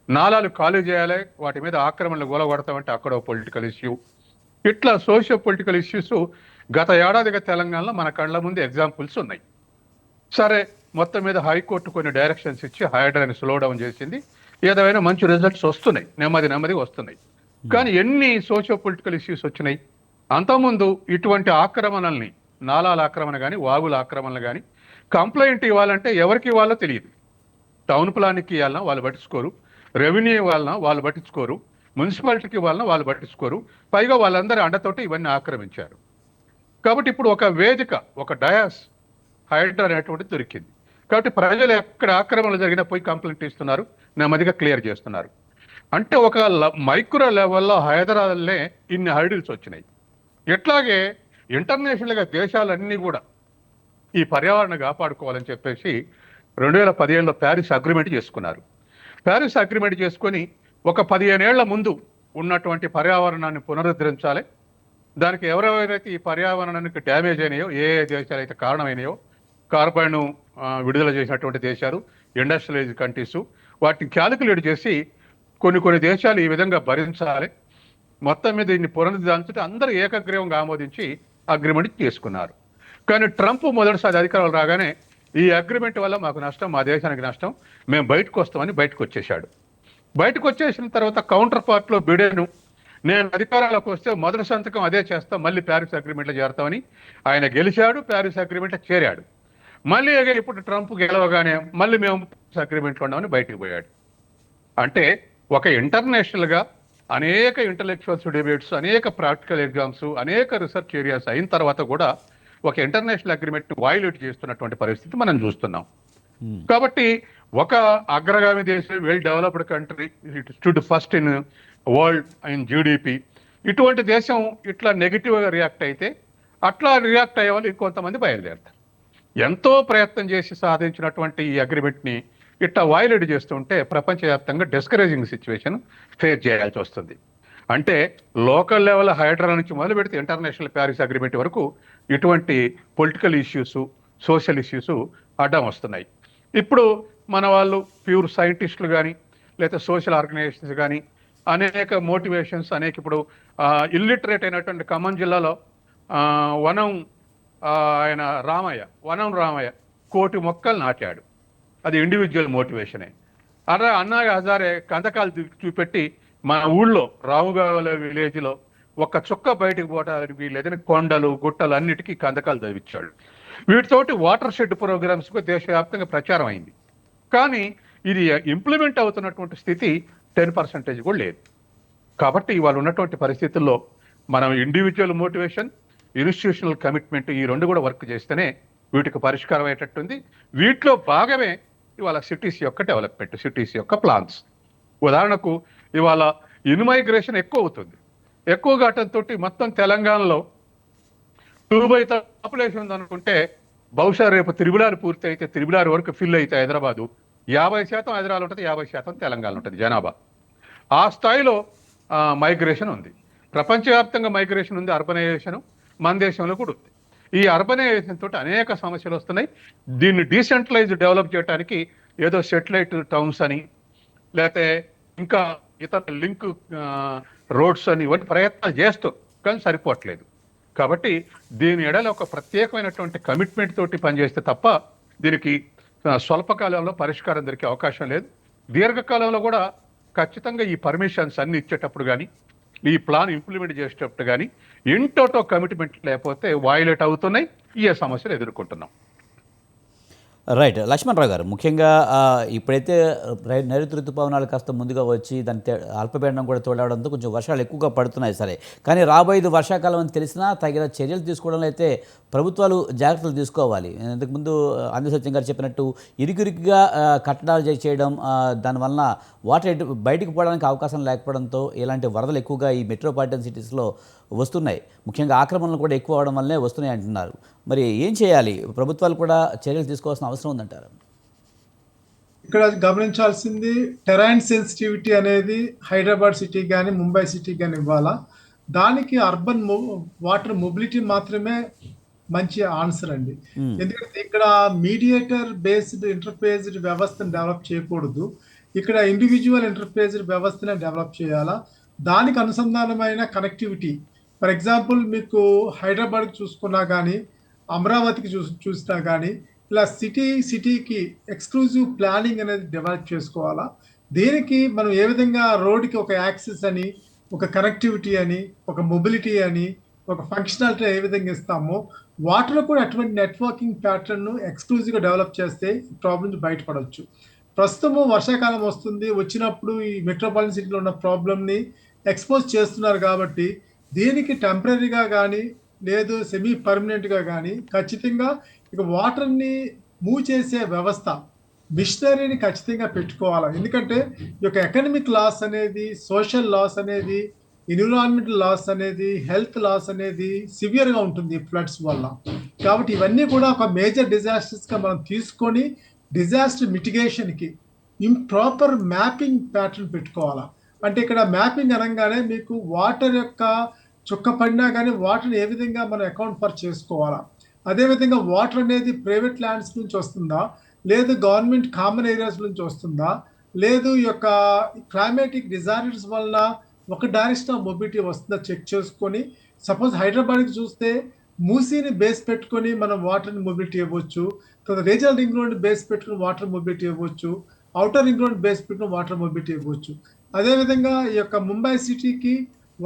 నాలాలు ఖాళీ చేయాలి వాటి మీద ఆక్రమణలు గొలగొడతామంటే అక్కడ ఒక పొలిటికల్ ఇష్యూ. ఇట్లా సోషియో పొలిటికల్ ఇష్యూస్ గత ఏడాదిగా తెలంగాణలో మన కళ్ళ ముందు ఎగ్జాంపుల్స్ ఉన్నాయి. సరే, మొత్తం మీద హైకోర్టు కొన్ని డైరెక్షన్స్ ఇచ్చి హైడ్రాని స్లో డౌన్ చేసింది. ఏదైనా మంచి రిజల్ట్స్ వస్తున్నాయి, నెమ్మదిగా వస్తున్నాయి. కానీ ఎన్ని సోషియో పొలిటికల్ ఇష్యూస్ వచ్చినాయి? అంతకుముందు ఇటువంటి ఆక్రమణల్ని, నాలాల ఆక్రమణ కానీ వాగుల ఆక్రమణలు కానీ కంప్లైంట్ ఇవ్వాలంటే ఎవరికి ఇవ్వాలో తెలియదు. టౌన్ ప్లాన్కి ఇవ్వాలన్నా వాళ్ళు పట్టించుకోరు, రెవెన్యూ ఇవ్వాలన్నా వాళ్ళు పట్టించుకోరు, మున్సిపాలిటీకి ఇవ్వాలన్నా వాళ్ళు పట్టించుకోరు. పైగా వాళ్ళందరి అండతోటి ఇవన్నీ ఆక్రమించారు. కాబట్టి ఇప్పుడు ఒక వేదిక, ఒక డయాస్ హైడ్రా అనేటువంటిది దొరికింది. కాబట్టి ప్రజలు ఎక్కడ ఆక్రమణలు జరిగినా పోయి కంప్లైంట్ ఇస్తున్నారు, నెమ్మదిగా క్లియర్ చేస్తున్నారు. అంటే ఒక మైక్రో లెవెల్లో హైదరాబాద్లే ఇన్ని హర్డిల్స్ వచ్చినాయి. ఇట్లాగే ఇంటర్నేషనల్గా దేశాలన్నీ కూడా ఈ పర్యావరణం కాపాడుకోవాలని చెప్పేసి 2015లో ప్యారిస్ అగ్రిమెంట్ చేసుకున్నారు. ప్యారిస్ అగ్రిమెంట్ చేసుకొని ఒక 15 ఏళ్ల ముందు ఉన్నటువంటి పర్యావరణాన్ని పునరుద్ధరించాలి. దానికి ఎవరెవరైతే ఈ పర్యావరణానికి డ్యామేజ్ అయినాయో, ఏ దేశాలు అయితే కారణమైనాయో, కార్బన్ విడుదల చేసినటువంటి దేశాలు, ఇండస్ట్రియలైజ్ కంట్రీస్, వాటిని క్యాలిక్యులేట్ చేసి కొన్ని దేశాలు ఈ విధంగా భరించాలి, మొత్తం మీద దీన్ని పునరుద్ధరించుంటే అందరూ ఏకగ్రీవంగా ఆమోదించి అగ్రిమెంట్ చేసుకున్నారు. కానీ ట్రంప్ మొదటిసారి అధికారంలో రాగానే ఈ అగ్రిమెంట్ వల్ల మాకు నష్టం, మా దేశానికి నష్టం, మేము బయటకు వస్తామని బయటకు వచ్చేసాడు. బయటకు వచ్చేసిన తర్వాత కౌంటర్ పార్ట్లో బిడెను, నేను అధికారంలోకి వస్తే మొదటి సంతకం అదే చేస్తాం, మళ్ళీ ప్యారిస్ అగ్రిమెంట్లో చేరతామని ఆయన గెలిచాడు, ప్యారిస్ అగ్రిమెంట్లో చేరాడు. మళ్ళీ ఇప్పుడు ట్రంప్ గెలవగానే మళ్ళీ మేము ప్యారిస్ అగ్రిమెంట్లో ఉన్నామని బయటకు పోయాడు. అంటే ఒక ఇంటర్నేషనల్గా అనేక ఇంటలెక్చువల్స్ డిబేట్స్, అనేక ప్రాక్టికల్ ఎగ్జామ్స్, అనేక రీసెర్చ్ ఏరియాస్ అయిన తర్వాత కూడా ఒక ఇంటర్నేషనల్ అగ్రిమెంట్ వైలేట్ చేస్తున్నటువంటి పరిస్థితి మనం చూస్తున్నాం. కాబట్టి ఒక అగ్రగామి దేశం, well developed country, it stood first in world in GDP, ఇటువంటి దేశం ఇట్లా నెగిటివ్గా రియాక్ట్ అయితే అట్లా రియాక్ట్ అయ్యే వాళ్ళు ఇంకొంతమంది బయలుదేరుతారు. ఎంతో ప్రయత్నం చేసి సాధించినటువంటి ఈ అగ్రిమెంట్ని ఇట్లా వైలేట్ చేస్తుంటే ప్రపంచవ్యాప్తంగా డిస్కరేజింగ్ సిచ్యువేషన్ ఫేస్ చేయాల్సి వస్తుంది. అంటే లోకల్ లెవెల్ హైడ్రా నుంచి మొదలు పెడితే ఇంటర్నేషనల్ ప్యారిస్ అగ్రిమెంట్ వరకు ఇటువంటి పొలిటికల్ ఇష్యూస్, సోషల్ ఇష్యూస్ అడ్డం వస్తున్నాయి. ఇప్పుడు మన వాళ్ళు ప్యూర్ సైంటిస్టులు కానీ లేదా సోషల్ ఆర్గనైజేషన్స్ కానీ అనేక మోటివేషన్స్, అనేక ఇప్పుడు ఇల్లిటరేట్ అయినటువంటి ఖమ్మం జిల్లాలో ఆయన వనం రామయ్య 1,000,000 మొక్కలు నాటాడు. అది ఇండివిజువల్ మోటివేషనే. అన్నా హజారే కందకాలు చూపెట్టి మన ఊళ్ళో రావుగావల విలేజ్లో ఒక్క చుక్క బయటకు పోవడానికి లేదని కొండలు, గుట్టలు అన్నిటికీ కందకాలు చదివించాడు. వీటితోటి వాటర్ షెడ్ ప్రోగ్రామ్స్కు దేశవ్యాప్తంగా ప్రచారం అయింది. కానీ ఇది ఇంప్లిమెంట్ అవుతున్నటువంటి స్థితి 10% కూడా లేదు. కాబట్టి ఇవాళ ఉన్నటువంటి పరిస్థితుల్లో మనం ఇండివిజువల్ మోటివేషన్, ఇన్స్టిట్యూషనల్ కమిట్మెంట్, ఈ రెండు కూడా వర్క్ చేస్తేనే వీటికి పరిష్కారం అయ్యేటట్టుంది. వీటిలో భాగమే ఇవాళ సిటీస్ యొక్క డెవలప్మెంట్, సిటీస్ యొక్క ప్లాన్స్. ఉదాహరణకు ఇవాళ ఇన్మైగ్రేషన్ ఎక్కువ అవుతుంది. ఎక్కువ కావడంతో మొత్తం తెలంగాణలో 2/3 పాపులేషన్ ఉందనుకుంటే బహుశా రేపు త్రిబులారు పూర్తి అయితే, త్రిబులారు వరకు ఫిల్ అయితే హైదరాబాదు 50% హైదరాబాద్ ఉంటుంది, 50% తెలంగాణ ఉంటుంది జనాభా. ఆ స్థాయిలో మైగ్రేషన్ ఉంది. ప్రపంచవ్యాప్తంగా మైగ్రేషన్ ఉంది, అర్బనైజేషన్ మన దేశంలో కూడా ఉంది. ఈ అర్బనైజేషన్ తోటి అనేక సమస్యలు వస్తున్నాయి. దీన్ని డీసెంట్రలైజ్ డెవలప్ చేయడానికి ఏదో సెటిలైట్ టౌన్స్ అని, లేకపోతే ఇంకా ఇతర లింక్ రోడ్స్ అని ఇవన్నీ ప్రయత్నాలు చేస్తూ కానీ సరిపోవట్లేదు. కాబట్టి దీని ఎడల ఒక ప్రత్యేకమైనటువంటి కమిట్మెంట్ తోటి పనిచేస్తే తప్ప దీనికి స్వల్పకాలంలో పరిష్కారం దొరికే అవకాశం లేదు. దీర్ఘకాలంలో కూడా ఖచ్చితంగా ఈ పర్మిషన్స్ అన్ని ఇచ్చేటప్పుడు కానీ, ఈ ప్లాన్ ఇంప్లిమెంట్ చేసేటప్పుడు కానీ ఇంటోటో కమిట్మెంట్ లేకపోతే వయలేట్ అవుతున్నాయి. ఈ సమస్యలు ఎదుర్కొంటున్నాం. రైట్. లక్ష్మణరావు గారు, ముఖ్యంగా ఇప్పుడైతే నైరుతి ఋతుపవనాలు కాస్త ముందుగా వచ్చి దాని అల్పపీడనం కూడా తోడవడంతో కొంచెం వర్షాలు ఎక్కువగా పడుతున్నాయి. సరే, కానీ రాబోయేది వర్షాకాలం అని తెలిసినా తగిన చర్యలు తీసుకోవడంలో అయితే ప్రభుత్వాలు జాగ్రత్తలు తీసుకోవాలి. ఇంతకుముందు అందసత్యం గారు చెప్పినట్టు ఇరుకిరుకుగా కట్టడాలు చేయడం, దానివల్ల వాటర్ బయటకు పోవడానికి అవకాశం లేకపోవడంతో ఇలాంటి వరదలు ఎక్కువగా ఈ మెట్రోపాలిటన్ సిటీస్లో వస్తున్నాయి. ముఖ్యంగా ఆక్రమణలు కూడా ఎక్కువ అవడం వల్లే వస్తున్నాయి అంటున్నారు. మరి ఏం చేయాలి? ప్రభుత్వాలు కూడా చర్యలు తీసుకోవాల్సిన అవసరం ఉందంటారు. ఇక్కడ గమనించాల్సింది టెరైన్ సెన్సిటివిటీ అనేది హైదరాబాద్ సిటీ కానీ ముంబై సిటీ కానీ ఇవ్వాలా. దానికి అర్బన్ వాటర్ మొబిలిటీ మాత్రమే మంచి ఆన్సర్ అండి. ఎందుకంటే ఇక్కడ మీడియేటర్ బేస్డ్ ఇంటర్ఫేస్డ్ వ్యవస్థను డెవలప్ చేయకూడదు. ఇక్కడ ఇండివిజువల్ ఇంటర్ఫేస్డ్ వ్యవస్థను డెవలప్ చేయాలా. దానికి అనుసంధానమైన కనెక్టివిటీ, ఫర్ ఎగ్జాంపుల్ మీకు హైదరాబాద్ చూసుకున్నా కానీ, అమరావతికి చూసినా కానీ, ఇలా సిటీకి ఎక్స్క్లూజివ్ ప్లానింగ్ అనేది డెవలప్ చేసుకోవాలా. దీనికి మనం ఏ విధంగా రోడ్కి ఒక యాక్సెస్ అని, ఒక కనెక్టివిటీ అని, ఒక మొబిలిటీ అని, ఒక ఫంక్షనాలిటీ ఏ విధంగా ఇస్తామో వాటర్ కూడా అటువంటి నెట్వర్కింగ్ ప్యాటర్న్ ఎక్స్క్లూజివ్గా డెవలప్ చేస్తే ఈ ప్రాబ్లం నుంచి బయటపడవచ్చు. ప్రస్తుతము వర్షాకాలం వచ్చినప్పుడు ఈ మెట్రోపాలిటన్ సిటీలో ఉన్న ప్రాబ్లమ్ని ఎక్స్పోజ్ చేస్తున్నారు కాబట్టి దీనికి టెంపరీగా కానీ లేదు సెమీ పర్మనెంట్గా కానీ ఖచ్చితంగా ఇక వాటర్ని మూవ్ చేసే వ్యవస్థ మిషనరీని ఖచ్చితంగా పెట్టుకోవాలి. ఎందుకంటే ఈ యొక్క ఎకనమిక్ లాస్ అనేది, సోషల్ లాస్ అనేది, ఎన్విరాన్మెంటల్ లాస్ అనేది, హెల్త్ లాస్ అనేది సివియర్గా ఉంటుంది ఫ్లడ్స్ వల్ల. కాబట్టి ఇవన్నీ కూడా ఒక మేజర్ డిజాస్టర్స్గా మనం తీసుకొని డిజాస్టర్ మిటిగేషన్కి ఇంప్రాపర్ మ్యాపింగ్ ప్యాటర్న్ పెట్టుకోవాలా. అంటే ఇక్కడ మ్యాపింగ్ అనగానే మీకు వాటర్ యొక్క చుక్క పడినా కానీ వాటర్ని ఏ విధంగా మనం అకౌంట్ ఫర్ చేసుకోవాలా. అదేవిధంగా వాటర్ అనేది ప్రైవేట్ ల్యాండ్స్ నుంచి వస్తుందా, లేదు గవర్నమెంట్ కామన్ ఏరియాస్ నుంచి వస్తుందా, లేదు ఈ యొక్క క్లైమేటిక్ డిజాస్టర్స్ వల్ల ఒక డైరెక్షన్ ఆఫ్ మొబిలిటీ వస్తుందా చెక్ చేసుకొని, సపోజ్ హైదరాబాద్కి చూస్తే మూసీని బేస్ పెట్టుకొని మనం వాటర్ని మొబిలిటీ ఇవ్వచ్చు, తర్వాత రీజనల్ రింగ్ రోడ్ బేస్ పెట్టుకుని వాటర్ మొబిలిటీ ఇవ్వచ్చు, అవుటర్ రింగ్ రోడ్ బేస్ పెట్టుకుని వాటర్ మొబిలిటీ ఇవ్వచ్చు. అదేవిధంగా ఈ యొక్క ముంబై సిటీకి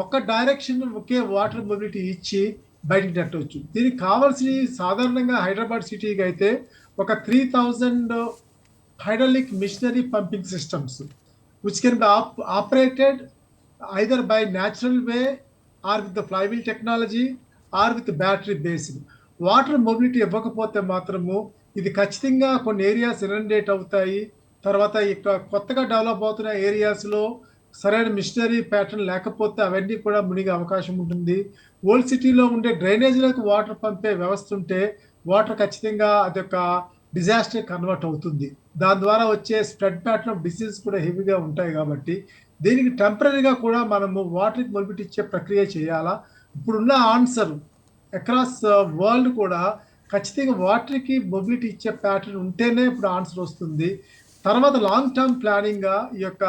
ఒక డైరెక్షన్ ఒకే వాటర్ మొబిలిటీ ఇచ్చి బయటికి నెట్టవచ్చు. దీనికి కావాల్సిన సాధారణంగా హైదరాబాద్ సిటీకి అయితే ఒక 3000 hydraulic machinery pumping systems which can be operated either by natural way or with the flywheel technology or with battery based. Water mobility ఇవ్వకపోతే మాత్రము ఇది ఖచ్చితంగా కొన్ని ఏరియాస్ ఇనండేట్ అవుతాయి. తర్వాత ఇక కొత్తగా డెవలప్ అవుతున్న ఏరియాస్లో సరైన మిషనరీ ప్యాటర్న్ లేకపోతే అవన్నీ కూడా మునిగే అవకాశం ఉంటుంది. ఓల్డ్ సిటీలో ఉండే డ్రైనేజీలకు వాటర్ పంపే వ్యవస్థ ఉంటే వాటర్ ఖచ్చితంగా అది ఒక డిజాస్టర్ కన్వర్ట్ అవుతుంది. దాని ద్వారా వచ్చే స్ప్రెడ్ ప్యాటర్న్ ఆఫ్ డిసీజ్ కూడా హెవీగా ఉంటాయి. కాబట్టి దీనికి టెంపరీగా కూడా మనము వాటర్కి మొబిలిటీ ఇచ్చే ప్రక్రియ చేయాలా. ఇప్పుడున్న ఆన్సర్ అక్రాస్ వరల్డ్ కూడా ఖచ్చితంగా వాటర్కి మొబిలిటీ ఇచ్చే ప్యాటర్న్ ఉంటేనే ఇప్పుడు ఆన్సర్ వస్తుంది. తర్వాత లాంగ్ టర్మ్ ప్లానింగ్గా ఈ యొక్క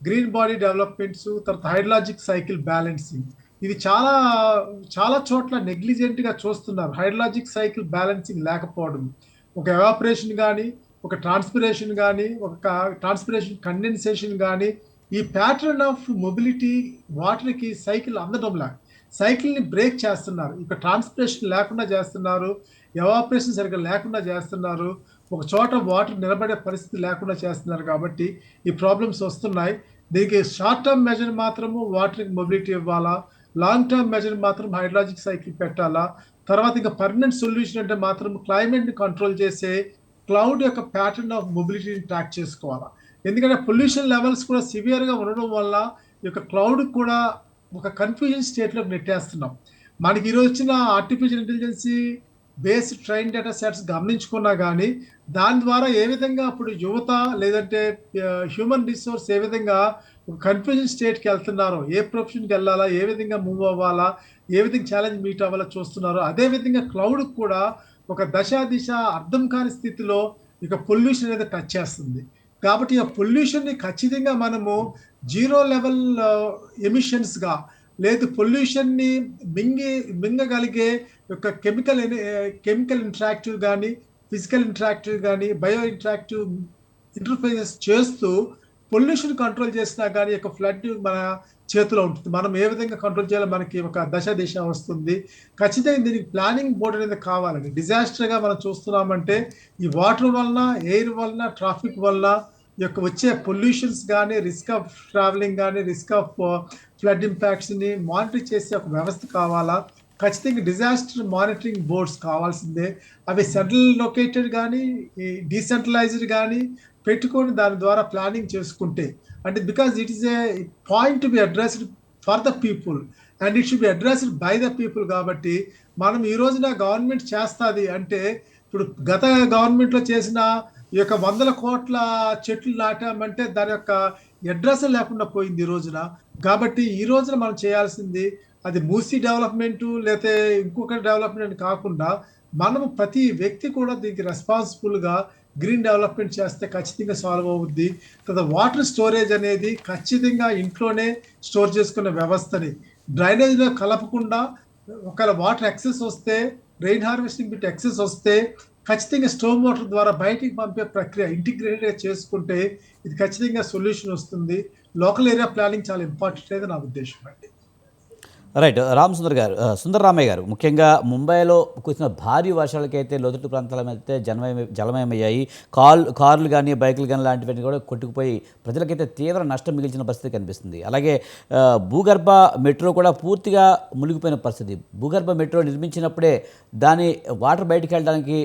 గ్రీన్ బాడీ డెవలప్మెంట్స్, తర్వాత హైడ్రాలజిక్ సైకిల్ బ్యాలెన్సింగ్, ఇది చాలా చాలా చోట్ల నెగ్లిజెంట్గా చూస్తున్నారు. హైడ్రాలజిక్ సైకిల్ బ్యాలెన్సింగ్ లేకపోవడం, ఒక ఎవాపరేషన్ కానీ, ఒక ట్రాన్స్పిరేషన్ కానీ, ఒక ట్రాన్స్పిరేషన్ కండెన్సేషన్ కానీ, ఈ ప్యాటర్న్ ఆఫ్ మొబిలిటీ వాటర్కి సైకిల్ అందడంలా సైకిల్ని బ్రేక్ చేస్తున్నారు. ఇక ట్రాన్స్పిరేషన్ లేకుండా చేస్తున్నారు, ఎవాపరేషన్ సరిగ్గా లేకుండా చేస్తున్నారు, ఒక చోట వాటర్ నిలబడే పరిస్థితి లేకుండా చేస్తున్నారు. కాబట్టి ఈ ప్రాబ్లమ్స్ వస్తున్నాయి. దీనికి షార్ట్ టర్మ్ మెజర్ మాత్రము వాటర్కి మొబిలిటీ ఇవ్వాలా, లాంగ్ టర్మ్ మెజర్ మాత్రం హైడ్రాలజిక్ సైకిల్ పెట్టాలా. తర్వాత ఇంకా పర్మనెంట్ సొల్యూషన్ అంటే మాత్రం క్లైమేట్ని కంట్రోల్ చేసే క్లౌడ్ యొక్క ప్యాటర్న్ ఆఫ్ మొబిలిటీని ట్రాక్ చేసుకోవాలా. ఎందుకంటే పొల్యూషన్ లెవెల్స్ కూడా సివియర్గా ఉండడం వల్ల ఈ యొక్క క్లౌడ్ కూడా ఒక కన్ఫ్యూజన్ స్టేట్లోకి నెట్టేస్తున్నాం. మనకి ఈరోజు వచ్చిన artificial intelligence based train data sets గమనించుకున్నా కానీ దాని ద్వారా ఏ విధంగా అప్పుడు యువత లేదంటే హ్యూమన్ రిసోర్స్ ఏ విధంగా ఒక కన్ఫ్యూజన్ స్టేట్కి వెళ్తున్నారో, ఏ ప్రొఫెషన్కి వెళ్ళాలా, ఏ విధంగా మూవ్ అవ్వాలా, ఏ విధంగా ఛాలెంజ్ మీట్ అవ్వాలో చూస్తున్నారో, అదేవిధంగా క్లౌడ్ కూడా ఒక దశ దిశ అర్థం కాని స్థితిలో ఇక పొల్యూషన్ అనేది టచ్ చేస్తుంది. కాబట్టి ఆ పొల్యూషన్ని ఖచ్చితంగా మనము జీరో లెవెల్ ఎమిషన్స్గా, లేదు పొల్యూషన్ని మింగగలిగే యొక్క కెమికల్ ఇంటరాక్టివ్ కానీ, ఫిజికల్ ఇంటరాక్టివ్ కానీ, బయో ఇంటరాక్టివ్ ఇంటర్ఫేసెస్ చేస్తూ పొల్యూషన్ కంట్రోల్ చేసినా కానీ ఒక ఫ్లడ్ మన చేతిలో ఉంటుంది. మనం ఏ విధంగా కంట్రోల్ చేయాలో మనకి ఒక దిశ వస్తుంది. ఖచ్చితంగా దీనికి ప్లానింగ్ బోర్డు అనేది కావాలండి. డిజాస్టర్గా మనం చూస్తున్నామంటే ఈ వాటర్ వలన, ఎయిర్ వలన, ట్రాఫిక్ వలన యొక్క వచ్చే పొల్యూషన్స్ కానీ, రిస్క్ ఆఫ్ ట్రావెలింగ్ కానీ, రిస్క్ ఆఫ్ ఫ్లడ్ ఇంపాక్ట్స్ని మానిటర్ చేసే ఒక వ్యవస్థ కావాలా. ఖచ్చితంగా డిజాస్టర్ మానిటరింగ్ బోర్డ్స్ కావాల్సిందే. అవి సెంట్రల్ లొకేటెడ్ కానీ, ఈ డీసెంట్రలైజ్డ్ కానీ పెట్టుకొని దాని ద్వారా ప్లానింగ్ చేసుకుంటే, అంటే because it is a point to be addressed for the people and it should be addressed by the people. కాబట్టి మనం ఈ రోజున గవర్నమెంట్ చేస్తుంది అంటే, ఇప్పుడు గత గవర్నమెంట్లో చేసిన ఈ యొక్క 100 కోట్ల చెట్లు నాటామంటే దాని యొక్క అడ్రస్ లేకుండా పోయింది ఈ రోజున. కాబట్టి ఈ రోజున మనం చేయాల్సింది అది మూసీ డెవలప్మెంటు లేకపోతే ఇంకొక డెవలప్మెంట్ కాకుండా మనము ప్రతి వ్యక్తి కూడా దీనికి రెస్పాన్సిబుల్గా గ్రీన్ డెవలప్మెంట్ చేస్తే ఖచ్చితంగా సాల్వ్ అవుద్ది. తర్వాత వాటర్ స్టోరేజ్ అనేది ఖచ్చితంగా ఇంట్లోనే స్టోర్ చేసుకునే వ్యవస్థని డ్రైనేజ్లో కలపకుండా, ఒకవేళ వాటర్ ఎక్సెస్ వస్తే, రెయిన్ హార్వెస్టింగ్ బిట్ ఎక్సెస్ వస్తే ఖచ్చితంగా స్టోమ్ వాటర్ ద్వారా బయటికి పంపే ప్రక్రియ ఇంటిగ్రేటెడ్గా చేసుకుంటే ఇది ఖచ్చితంగా సొల్యూషన్ వస్తుంది. లోకల్ ఏరియా ప్లానింగ్ చాలా ఇంపార్టెంట్ అనేది నా ఉద్దేశం అండి. రైట్. సుందరరామయ్య గారు, ముఖ్యంగా ముంబైలో కురిసిన భారీ వర్షాలకైతే లోతట్టు ప్రాంతాలైతే జలమయమయ్యాయి. కార్లు కానీ, బైకులు కానీ లాంటివన్నీ కూడా కొట్టుకుపోయి ప్రజలకైతే తీవ్ర నష్టం మిగిల్చిన పరిస్థితి కనిపిస్తుంది. అలాగే భూగర్భ మెట్రో కూడా పూర్తిగా మునిగిపోయిన పరిస్థితి. భూగర్భ మెట్రో నిర్మించినప్పుడే దాని వాటర్ బయటికి వెళ్ళడానికి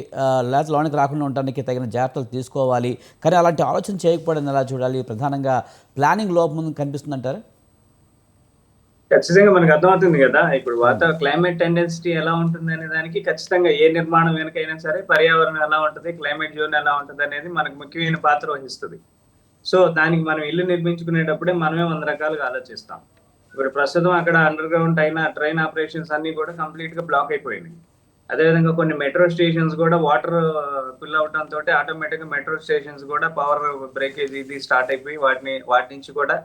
లేకపోతే లోనికి రాకుండా ఉండడానికి తగిన జాగ్రత్తలు తీసుకోవాలి. కానీ అలాంటి ఆలోచన చేయకపోవడం ఎలా చూడాలి? ప్రధానంగా ప్లానింగ్ లోపం కనిపిస్తుందంటారా? ఖచ్చితంగా మనకు అర్థమవుతుంది కదా, ఇప్పుడు క్లైమేట్ టెండెన్సీ ఎలా ఉంటుంది అనే దానికి ఖచ్చితంగా ఏ నిర్మాణం వెనకైనా సరే పర్యావరణం ఎలా ఉంటుంది, క్లైమేట్ జోన్ ఎలా ఉంటుంది అనేది మనకు ముఖ్యమైన పాత్ర వహిస్తుంది. సో దానికి మనం ఇల్లు నిర్మించుకునేటప్పుడే మనమే 100 రకాలుగా ఆలోచిస్తాం. ఇప్పుడు ప్రస్తుతం అక్కడ అండర్ గ్రౌండ్ అయిన ట్రైన్ ఆపరేషన్స్ అన్ని కూడా కంప్లీట్ గా బ్లాక్ అయిపోయినాయి. అదేవిధంగా కొన్ని మెట్రో స్టేషన్స్ కూడా వాటర్ ఫిల్ అవడంతో ఆటోమేటిక్ గా మెట్రో స్టేషన్స్ కూడా పవర్ బ్రేకేజ్ ఇది స్టార్ట్ అయిపోయి వాటి నుంచి కూడా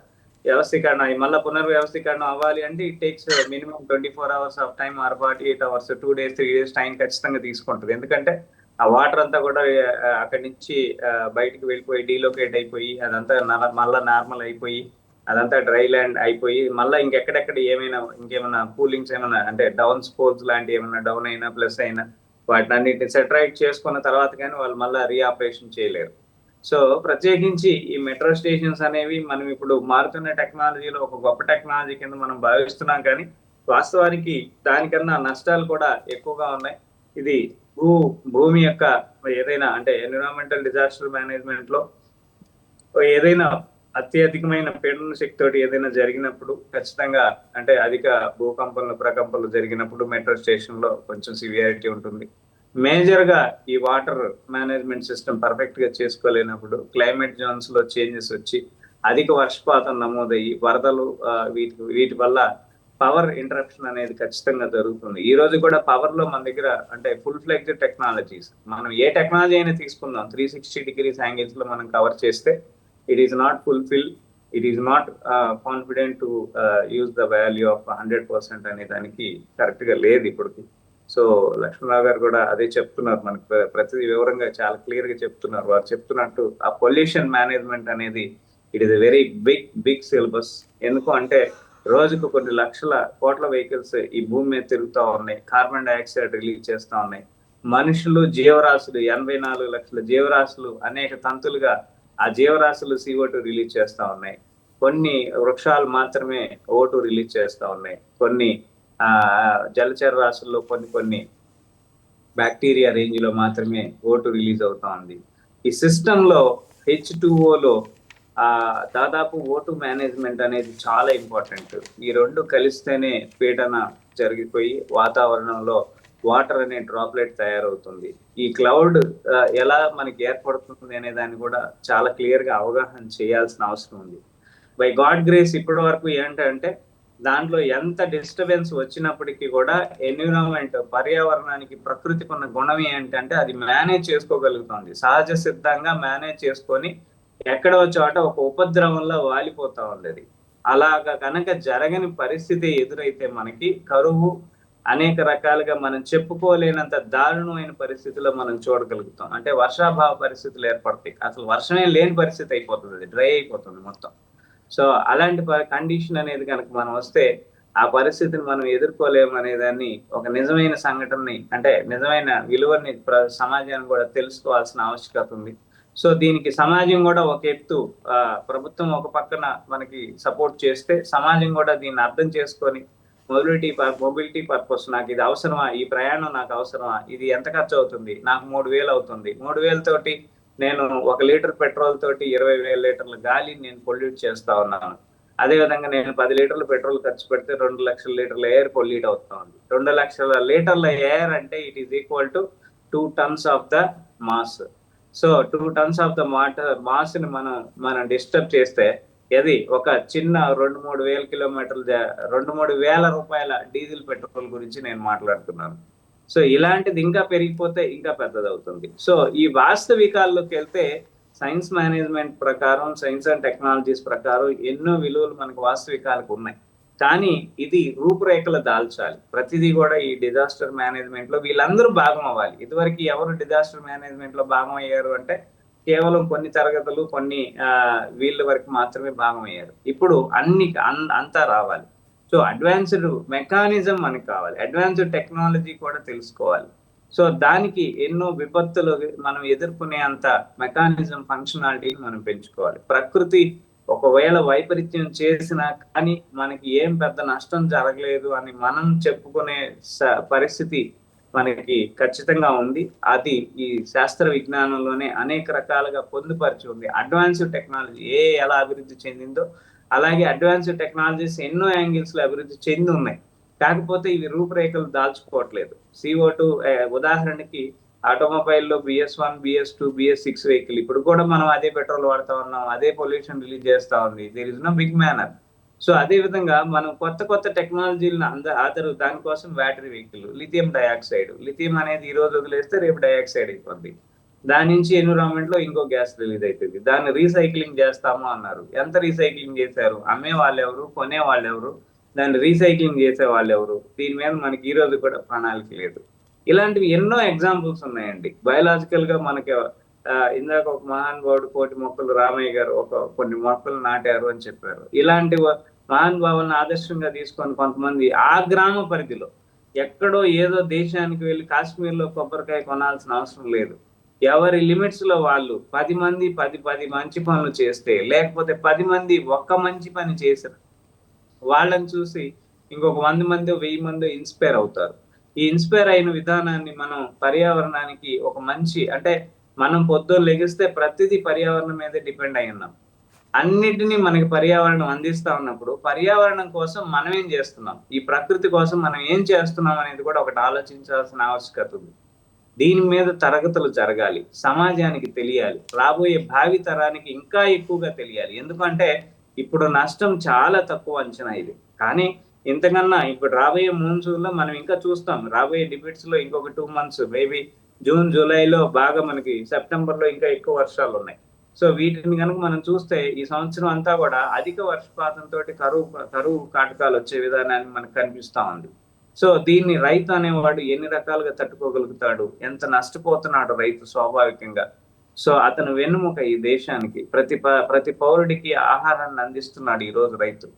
వ్యవస్థీకరణ మళ్ళీ పునర్వ్యవస్థీకరణ అవ్వాలి అంటే it takes minimum 24 hours of time or 48 hours, 2 days 3 days time ఖచ్చితంగా తీసుకుంటుంది. ఎందుకంటే ఆ వాటర్ అంతా కూడా అక్కడి నుంచి బయటికి వెళ్ళిపోయి డీలొకేట్ అయిపోయి అదంతా మళ్ళీ నార్మల్ అయిపోయి అదంతా డ్రై ల్యాండ్ అయిపోయి మళ్ళీ ఇంకెక్కడెక్కడ ఇంకేమైనా కూలింగ్స్ ఏమైనా అంటే డౌన్ స్పోర్ట్స్ లాంటి ఏమైనా డౌన్ అయినా ప్లస్ అయినా వాటిని అన్నింటిని సెటరైట్ చేసుకున్న తర్వాత కానీ వాళ్ళు మళ్ళీ రీఆపరేషన్ చేయలేరు. సో ప్రత్యేకించి ఈ మెట్రో స్టేషన్స్ అనేవి మనం ఇప్పుడు మారుతున్న టెక్నాలజీలో ఒక గొప్ప టెక్నాలజీ కింద మనం భావిస్తున్నాం, కానీ వాస్తవానికి దానికన్నా నష్టాలు కూడా ఎక్కువగా ఉన్నాయి. ఇది భూమి యొక్క ఏదైనా అంటే ఎన్విరాన్మెంటల్ డిజాస్టర్ మేనేజ్మెంట్ లో ఏదైనా అత్యధికమైన పీడన శక్తితోటి ఏదైనా జరిగినప్పుడు ఖచ్చితంగా అంటే అధిక భూకంపంలు ప్రకంపనలు జరిగినప్పుడు మెట్రో స్టేషన్ లో కొంచెం సివియారిటీ ఉంటుంది. మేజర్ గా ఈ వాటర్ మేనేజ్మెంట్ సిస్టమ్ పర్ఫెక్ట్ గా చేసుకోలేనప్పుడు క్లైమేట్ జోన్స్ లో చేంజెస్ వచ్చి అధిక వర్షపాతం నమోదయ్యి వరదలు వీటి వల్ల పవర్ ఇంటరప్షన్ అనేది ఖచ్చితంగా జరుగుతుంది. ఈ రోజు కూడా పవర్ లో మన దగ్గర అంటే ఫుల్ ఫ్లెక్జ్డ్ టెక్నాలజీస్ మనం ఏ టెక్నాలజీ అయినా తీసుకుందాం 360 degrees యాంగిల్స్ లో మనం కవర్ చేస్తే it is not fulfil, it is not confident to use the value of 100% అనే దానికి కరెక్ట్ గా లేదు ఇప్పటికి. సో లక్ష్మణరావు గారు కూడా అదే చెప్తున్నారు, మనకు ప్రతి వివరంగా చాలా క్లియర్ గా చెప్తున్నారు. వారు చెప్తున్నట్టు ఆ పొల్యూషన్ మేనేజ్మెంట్ అనేది it is a very big syllabus. ఎందుకు అంటే రోజుకు కొన్ని లక్షల కోట్ల వెహికల్స్ ఈ భూమి మీద తిరుగుతూ ఉన్నాయి, కార్బన్ డైఆక్సైడ్ రిలీజ్ చేస్తూ ఉన్నాయి. మనుషులు జీవరాశులు 84 లక్షల జీవరాశులు అనేక తంతులుగా ఆ జీవరాశులు CO2 రిలీజ్ చేస్తూ ఉన్నాయి. కొన్ని వృక్షాలు మాత్రమే O2 రిలీజ్ చేస్తూ ఉన్నాయి. కొన్ని జలచర రాశుల్లో కొన్ని బ్యాక్టీరియా రేంజ్ లో మాత్రమే O2 రిలీజ్ అవుతా ఉంది. ఈ సిస్టమ్ లో H2O దాదాపు O2 మేనేజ్మెంట్ అనేది చాలా ఇంపార్టెంట్. ఈ రెండు కలిస్తేనే పీడన జరిగిపోయి వాతావరణంలో వాటర్ అనే డ్రాప్లెట్ తయారవుతుంది. ఈ క్లౌడ్ ఎలా మనకి ఏర్పడుతుంది అనే దాన్ని కూడా చాలా క్లియర్ గా అవగాహన చేయాల్సిన అవసరం ఉంది. బై గాడ్ గ్రేస్ ఇప్పటి వరకు ఏంటంటే దాంట్లో ఎంత డిస్టర్బెన్స్ వచ్చినప్పటికీ కూడా ఎన్విరాన్మెంట్, పర్యావరణానికి, ప్రకృతికి ఉన్న గుణం ఏంటంటే అది మేనేజ్ చేసుకోగలుగుతుంది. సహజ సిద్ధంగా మేనేజ్ చేసుకొని ఎక్కడో చోట ఒక ఉపద్రవంలో వాలిపోతా ఉంది. అలాగా కనుక జరగని పరిస్థితి ఎదురైతే మనకి కరువు, అనేక రకాలుగా మనం చెప్పుకోలేనంత దారుణమైన పరిస్థితుల్లో మనం చూడగలుగుతాం. అంటే వర్షాభావ పరిస్థితులు ఏర్పడతాయి. అసలు వర్షమే లేని పరిస్థితి అయిపోతుంది, అది డ్రై అయిపోతుంది మొత్తం. సో అలాంటి కండిషన్ అనేది కనుక మనం వస్తే ఆ పరిస్థితిని మనం ఎదుర్కోలేము అనే దాన్ని ఒక నిజమైన సంఘటనని, అంటే నిజమైన విలువని సమాజానికి కూడా తెలుసుకోవాల్సిన ఆవశ్యకత ఉంది. సో దీనికి సమాజం కూడా ఒక ఎత్తు, ప్రభుత్వం ఒక పక్కన మనకి సపోర్ట్ చేస్తే సమాజం కూడా దీన్ని అర్థం చేసుకొని మొబిలిటీ పర్పస్, నాకు ఇది అవసరమా, ఈ ప్రయాణం నాకు అవసరమా, ఇది ఎంత ఖర్చు అవుతుంది, నాకు 3,000 అవుతుంది, 3,000 తోటి నేను 1 లీటర్ పెట్రోల్ తోటి 20,000 లీటర్ల గాలి నేను పొల్యూట్ చేస్తా ఉన్నాను. అదేవిధంగా నేను 10 లీటర్ల పెట్రోల్ ఖర్చు పెడితే 2 లక్షల లీటర్ల ఎయిర్ పొల్యూట్ అవుతా ఉంది. 2 లక్షల లీటర్ల ఎయిర్ అంటే it is equal to 2 tons of the mass. So 2 tons of the mass ని మనం డిస్టర్బ్ చేస్తే అది ఒక చిన్న 2-3 వేల కిలోమీటర్లు, 2-3 వేల రూపాయల డీజిల్ పెట్రోల్ గురించి నేను మాట్లాడుతున్నాను. సో ఇలాంటిది ఇంకా పెరిగిపోతే ఇంకా పెద్దదవుతుంది. సో ఈ వాస్తవికాల్లోకి వెళ్తే సైన్స్ మేనేజ్మెంట్ ప్రకారం, సైన్స్ అండ్ టెక్నాలజీస్ ప్రకారం ఎన్నో విలువలు మనకు వాస్తవికాలకు ఉన్నాయి. కానీ ఇది రూపురేఖలు దాల్చాలి. ప్రతిదీ కూడా ఈ డిజాస్టర్ మేనేజ్మెంట్ లో వీళ్ళందరూ భాగం అవ్వాలి. ఇదివరకు ఎవరు డిజాస్టర్ మేనేజ్మెంట్ లో భాగం అయ్యారు అంటే కేవలం కొన్ని తరగతులు, కొన్ని వీళ్ళ వరకు మాత్రమే భాగం అయ్యారు. ఇప్పుడు అంతా రావాలి. సో అడ్వాన్స్డ్ మెకానిజం మనకి కావాలి, అడ్వాన్స్డ్ టెక్నాలజీ కూడా తెలుసుకోవాలి. సో దానికి ఎన్నో విపత్తులు మనం ఎదుర్కొనే అంత మెకానిజం, ఫంక్షనాలిటీని మనం పెంచుకోవాలి. ప్రకృతి ఒకవేళ వైపరీత్యం చేసినా కానీ మనకి ఏం పెద్ద నష్టం జరగలేదు అని మనం చెప్పుకునే పరిస్థితి మనకి ఖచ్చితంగా ఉంది. అది ఈ శాస్త్ర విజ్ఞానంలోనే అనేక రకాలుగా పొందుపరిచి ఉంది. అడ్వాన్స్డ్ టెక్నాలజీ ఎలా అభివృద్ధి చెందిందో అలాగే అడ్వాన్స్డ్ టెక్నాలజీస్ ఎన్నో యాంగిల్స్ లో అభివృద్ధి చెంది ఉన్నాయి. కాకపోతే ఇవి రూపురేఖలు దాల్చుకోవట్లేదు. CO2 ఉదాహరణకి ఆటోమొబైల్లో BS1, BS2, BS6 వెహికల్ ఇప్పుడు కూడా మనం అదే పెట్రోల్ వాడుతా ఉన్నాం, అదే పొల్యూషన్ రిలీజ్ చేస్తా ఉంది. There is no big manner. So అదే విధంగా మనం కొత్త టెక్నాలజీలను దానికోసం battery vehicle, lithium dioxide, lithium అనేది ఈ రోజు వదిలేస్తే రేపు డయాక్సైడ్ అయిపోద్ది. దాని నుంచి ఎన్విరాన్మెంట్ లో ఇంకో గ్యాస్ రిలీజ్ అవుతుంది. దాన్ని రీసైక్లింగ్ చేస్తాము అన్నారు. ఎంత రీసైక్లింగ్ చేశారు? అమ్మే వాళ్ళు ఎవరు, కొనే వాళ్ళు ఎవరు, దాన్ని రీసైక్లింగ్ చేసే వాళ్ళు ఎవరు? దీని మీద మనకి ఈ రోజు కూడా ప్రణాళిక లేదు. ఇలాంటివి ఎన్నో ఎగ్జాంపుల్స్ ఉన్నాయండి. బయలాజికల్ గా మనకి ఇందాక ఒక మహానుభావుడు 1,000,000 మొక్కలు రామయ్య గారు కొన్ని మొక్కలు నాటారు అని చెప్పారు. ఇలాంటి మహానుభావులను ఆదర్శంగా తీసుకొని కొంతమంది ఆ గ్రామ పరిధిలో ఎక్కడో ఏదో దేశానికి వెళ్ళి కాశ్మీర్లో కొబ్బరికాయ కొనాల్సిన అవసరం లేదు. ఎవరి లిమిట్స్ లో వాళ్ళు 10 మంది 10 మంచి పనులు చేస్తే, లేకపోతే 10 మంది ఒక్క మంచి పని చేశారు, వాళ్ళని చూసి ఇంకొక 100 మంది 1000 మంది ఇన్స్పైర్ అవుతారు. ఈ ఇన్స్పైర్ అయిన విధానాన్ని మనం పర్యావరణానికి ఒక మంచి, అంటే మనం పొద్దున్న లెగిస్తే ప్రతిదీ పర్యావరణం మీదే డిపెండ్ అయి ఉన్నాం. అన్నిటినీ మనకి పర్యావరణం అందిస్తా ఉన్నప్పుడు పర్యావరణం కోసం మనం ఏం చేస్తున్నాం, ఈ ప్రకృతి కోసం మనం ఏం చేస్తున్నాం అనేది కూడా ఒకటి ఆలోచించాల్సిన ఆవశ్యకత ఉంది. దీని మీద తరగతులు జరగాలి, సమాజానికి తెలియాలి, రాబోయే భావి తరానికి ఇంకా ఎక్కువగా తెలియాలి. ఎందుకంటే ఇప్పుడు నష్టం చాలా తక్కువ అంచనా ఇది. కానీ ఇంతకన్నా ఇప్పుడు రాబోయే మూన్సూన్ లో మనం ఇంకా చూస్తాం. రాబోయే డిబేట్స్ లో ఇంకొక 2 months మేబీ జూన్, జూలైలో బాగా, మనకి సెప్టెంబర్ లో ఇంకా ఎక్కువ వర్షాలు ఉన్నాయి. సో వీటిని కనుక మనం చూస్తే ఈ సంవత్సరం అంతా కూడా అధిక వర్షపాతంతో కరువు కాటకాలు వచ్చే విధానాన్ని మనకు కనిపిస్తా ఉంది. సో దీన్ని రైతు అనేవాడు ఎన్ని రకాలుగా తట్టుకోగలుగుతాడు, ఎంత నష్టపోతున్నాడు రైతు స్వాభావికంగా. సో అతను వెన్నుముక ఈ దేశానికి, ప్రతి పౌరుడికి ఆహారాన్ని అందిస్తున్నాడు ఈ రోజు రైతు.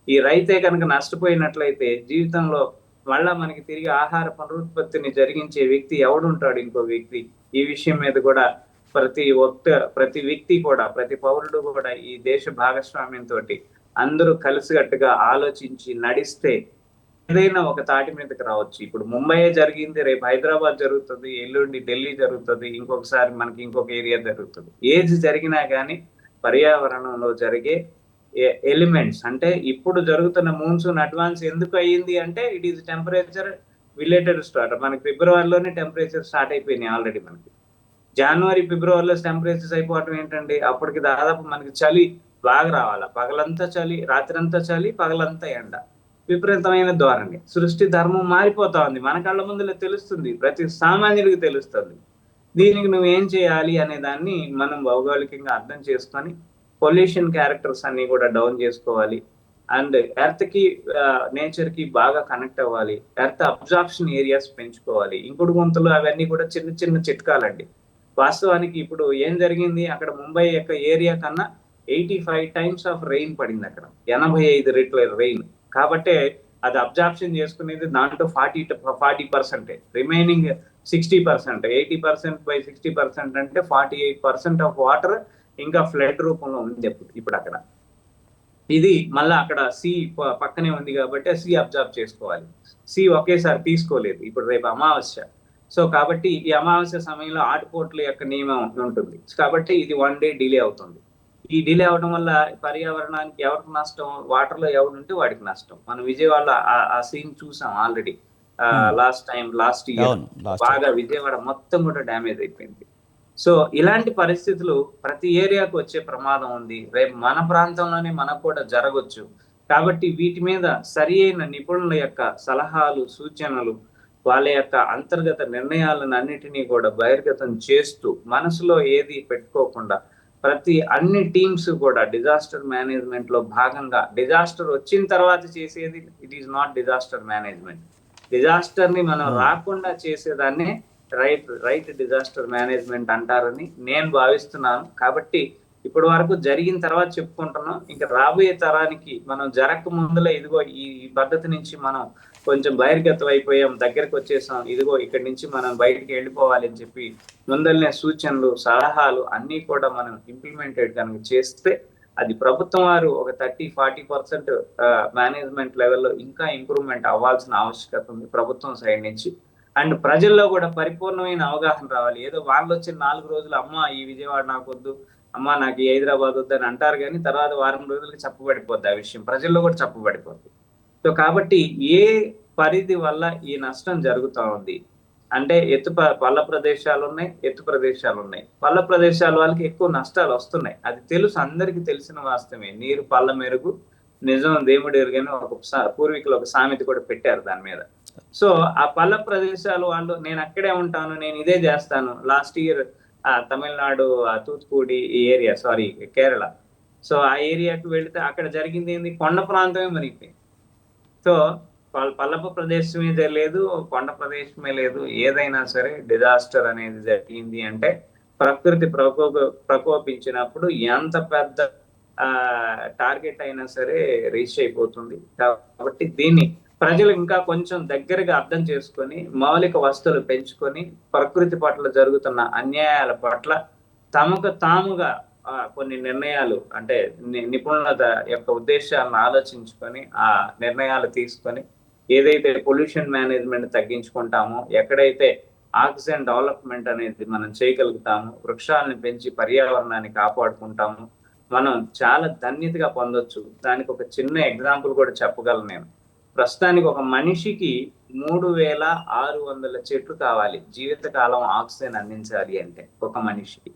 ఈ రైతే కనుక నష్టపోయినట్లయితే జీవితంలో మళ్ళా మనకి తిరిగి ఆహార పునరుత్పత్తిని జరిగించే వ్యక్తి ఎవడుంటాడు? ఇంకో వ్యక్తి. ఈ విషయం మీద కూడా ప్రతి వ్యక్తి కూడా, ప్రతి పౌరుడు కూడా ఈ దేశ భాగస్వామ్యంతో అందరూ కలిసికట్టుగా ఆలోచించి నడిస్తే ఏదైనా ఒక తాటి మీదకి రావచ్చు. ఇప్పుడు ముంబై జరిగింది, రేపు హైదరాబాద్ జరుగుతుంది, ఎల్లుండి ఢిల్లీ జరుగుతుంది, ఇంకొకసారి మనకి ఇంకొక ఏరియా జరుగుతుంది. ఏది జరిగినా కానీ పర్యావరణంలో జరిగే ఎలిమెంట్స్, అంటే ఇప్పుడు జరుగుతున్న మూన్సూన్ అడ్వాన్స్ ఎందుకు అయ్యింది అంటే it is temperature related start. మనకి ఫిబ్రవరిలోనే టెంపరేచర్ స్టార్ట్ అయిపోయినాయి ఆల్రెడీ. మనకి జనవరి, ఫిబ్రవరిలో టెంపరేచర్స్ అయిపోవటం ఏంటండి? అప్పటికి దాదాపు మనకి చలి బాగా రావాలా. పగలంతా చలి, రాత్రంతా చలి, పగలంతా ఎండ. విపరీతమైన ధోరణి. సృష్టి ధర్మం మారిపోతా ఉంది. మన కళ్ళ ముందులే తెలుస్తుంది. ప్రతి సామాన్యుడికి తెలుస్తుంది. దీనికి నువ్వేం చేయాలి అనే దాన్ని మనం భౌగోళికంగా అర్థం చేసుకొని పొల్యూషన్ క్యారెక్టర్స్ అన్ని కూడా డౌన్ చేసుకోవాలి. అండ్ ఎర్త్ కి నేచర్ కి బాగా కనెక్ట్ అవ్వాలి. ఎర్త్ అబ్జార్ప్షన్ ఏరియాస్ పెంచుకోవాలి. ఇంకుడు గుంతలు అవన్నీ కూడా చిన్న చిన్న చిట్కాలండి. వాస్తవానికి ఇప్పుడు ఏం జరిగింది, అక్కడ ముంబై యొక్క ఏరియా కన్నా 85 టైమ్స్ ఆఫ్ రెయిన్ పడింది అక్కడ. 85 రెట్ల రెయిన్. కాబట్టే అది అబ్జార్ప్షన్ చేసుకునేది దాంట్లో 40% రిమైనింగ్ 60%. 80% బై 60% అంటే 48% ఆఫ్ వాటర్ ఇంకా ఫ్లడ్ రూపంలో ఉంది ఇప్పుడు అక్కడ. ఇది మళ్ళీ అక్కడ సీ పక్కనే ఉంది కాబట్టి సీ అబ్జర్వ్ చేసుకోవాలి. సీ ఒకేసారి తీసుకోలేదు. ఇప్పుడు రేపు అమావాస్య. సో కాబట్టి ఈ అమావాస్య సమయంలో ఆటుపోట్ల యొక్క నియమం ఉంటుంది. కాబట్టి ఇది 1 డే డిలే అవుతుంది. ఈ డిలే అవడం వల్ల పర్యావరణానికి ఎవరికి నష్టం, వాటర్ లో ఎవరుంటే వాడికి నష్టం. మనం విజయవాడలో ఆ సీన్ చూసాం ఆల్రెడీ. లాస్ట్ ఇయర్ అవును, last బాగా విజయవాడ మొత్తం కూడా డ్యామేజ్ అయిపోయింది. సో ఇలాంటి పరిస్థితులు ప్రతి ఏరియాకు వచ్చే ప్రమాదం ఉంది. రేపు మన ప్రాంతంలోనే మనకు కూడా జరగవచ్చు. కాబట్టి వీటి మీద సరి అయిన నిపుణుల యొక్క సలహాలు, సూచనలు, వాళ్ళ యొక్క అంతర్గత నిర్ణయాలను అన్నిటినీ కూడా బహిర్గతం చేస్తూ మనసులో ఏది పెట్టుకోకుండా అన్ని టీమ్స్ కూడా డిజాస్టర్ మేనేజ్మెంట్ లో భాగంగా, డిజాస్టర్ వచ్చిన తర్వాత చేసేది it is not disaster management. Disaster ని మనం రాకుండా చేసేదాన్నే రైట్ డిజాస్టర్ మేనేజ్మెంట్ అంటారని నేను భావిస్తున్నాను. కాబట్టి ఇప్పటి వరకు జరిగిన తర్వాత చెప్పుకుంటున్నాం. ఇంకా రాబోయే తరానికి మనం జరగక ముందులో ఇదిగో ఈ పద్ధతి నుంచి మనం కొంచెం బహిర్గతం అయిపోయాం, దగ్గరకు వచ్చేసాం, ఇదిగో ఇక్కడి నుంచి మనం బయటికి వెళ్ళిపోవాలి అని చెప్పి ముందలనే సూచనలు, సలహాలు అన్ని కూడా మనం ఇంప్లిమెంటెడ్ కనుక చేస్తే అది ప్రభుత్వం వారు ఒక 30-40% మేనేజ్మెంట్ లెవెల్లో ఇంకా ఇంప్రూవ్మెంట్ అవ్వాల్సిన ఆవశ్యకత ఉంది ప్రభుత్వం సైడ్ నుంచి. అండ్ ప్రజల్లో కూడా పరిపూర్ణమైన అవగాహన రావాలి. ఏదో వాళ్ళు వచ్చిన 4 రోజులు అమ్మ ఈ విజయవాడ నాకు వద్దు, అమ్మ నాకు ఈ హైదరాబాద్ వద్దు అని అంటారు, కానీ తర్వాత వారం రోజులకి చెప్పబడిపోద్ది ఆ విషయం, ప్రజల్లో కూడా చెప్పబడిపోద్ది. సో కాబట్టి ఏ పరిధి వల్ల ఈ నష్టం జరుగుతూ ఉంది అంటే పల్ల ప్రదేశాలు ఉన్నాయి, ఎత్తు ప్రదేశాలు ఉన్నాయి. పల్ల ప్రదేశాల వాళ్ళకి ఎక్కువ నష్టాలు వస్తున్నాయి. అది తెలుసు, అందరికీ తెలిసిన వాస్తవమే. నీరు పల్ల మెరుగు, నిజం దేవుడు ఎరుగని పూర్వీకులు ఒక సామెత కూడా పెట్టారు దాని మీద. సో ఆ పల్ల ప్రదేశాలు వాళ్ళు నేను అక్కడే ఉంటాను, నేను ఇదే చేస్తాను. లాస్ట్ ఇయర్ తమిళనాడు తూత్తుకుడి ఈ ఏరియా, కేరళ. సో ఆ ఏరియాకి వెళితే అక్కడ జరిగింది ఏంది, కొండ ప్రాంతమే మునిగిపోయింది. సో పల్లపు ప్రదేశమే లేదు, కొండ ప్రదేశమే లేదు. ఏదైనా సరే డిజాస్టర్ అనేది జరిగింది అంటే ప్రకృతి ప్రకోపించినప్పుడు ఎంత పెద్ద టార్గెట్ అయినా సరే రీచ్ అయిపోతుంది. కాబట్టి దీన్ని ప్రజలు ఇంకా కొంచెం దగ్గరగా అర్థం చేసుకొని మౌలిక వస్తువులు పెంచుకొని ప్రకృతి పట్ల జరుగుతున్న అన్యాయాల పట్ల తమకు తాముగా కొన్ని నిర్ణయాలు అంటే నిపుణుల యొక్క ఉద్దేశాలను ఆలోచించుకొని ఆ నిర్ణయాలు తీసుకొని ఏదైతే పొల్యూషన్ మేనేజ్మెంట్ తగ్గించుకుంటామో, ఎక్కడైతే ఆక్సిజన్ డెవలప్మెంట్ అనేది మనం చేయగలుగుతాము, వృక్షాలను పెంచి పర్యావరణాన్ని కాపాడుకుంటాము, మనం చాలా ధన్యతగా పొందొచ్చు. దానికి ఒక చిన్న ఎగ్జాంపుల్ కూడా చెప్పగలను నేను. ప్రస్తుతానికి ఒక మనిషికి 3600 చెట్లు కావాలి జీవితకాలం ఆక్సిజన్ అందించాలి అంటే ఒక మనిషికి.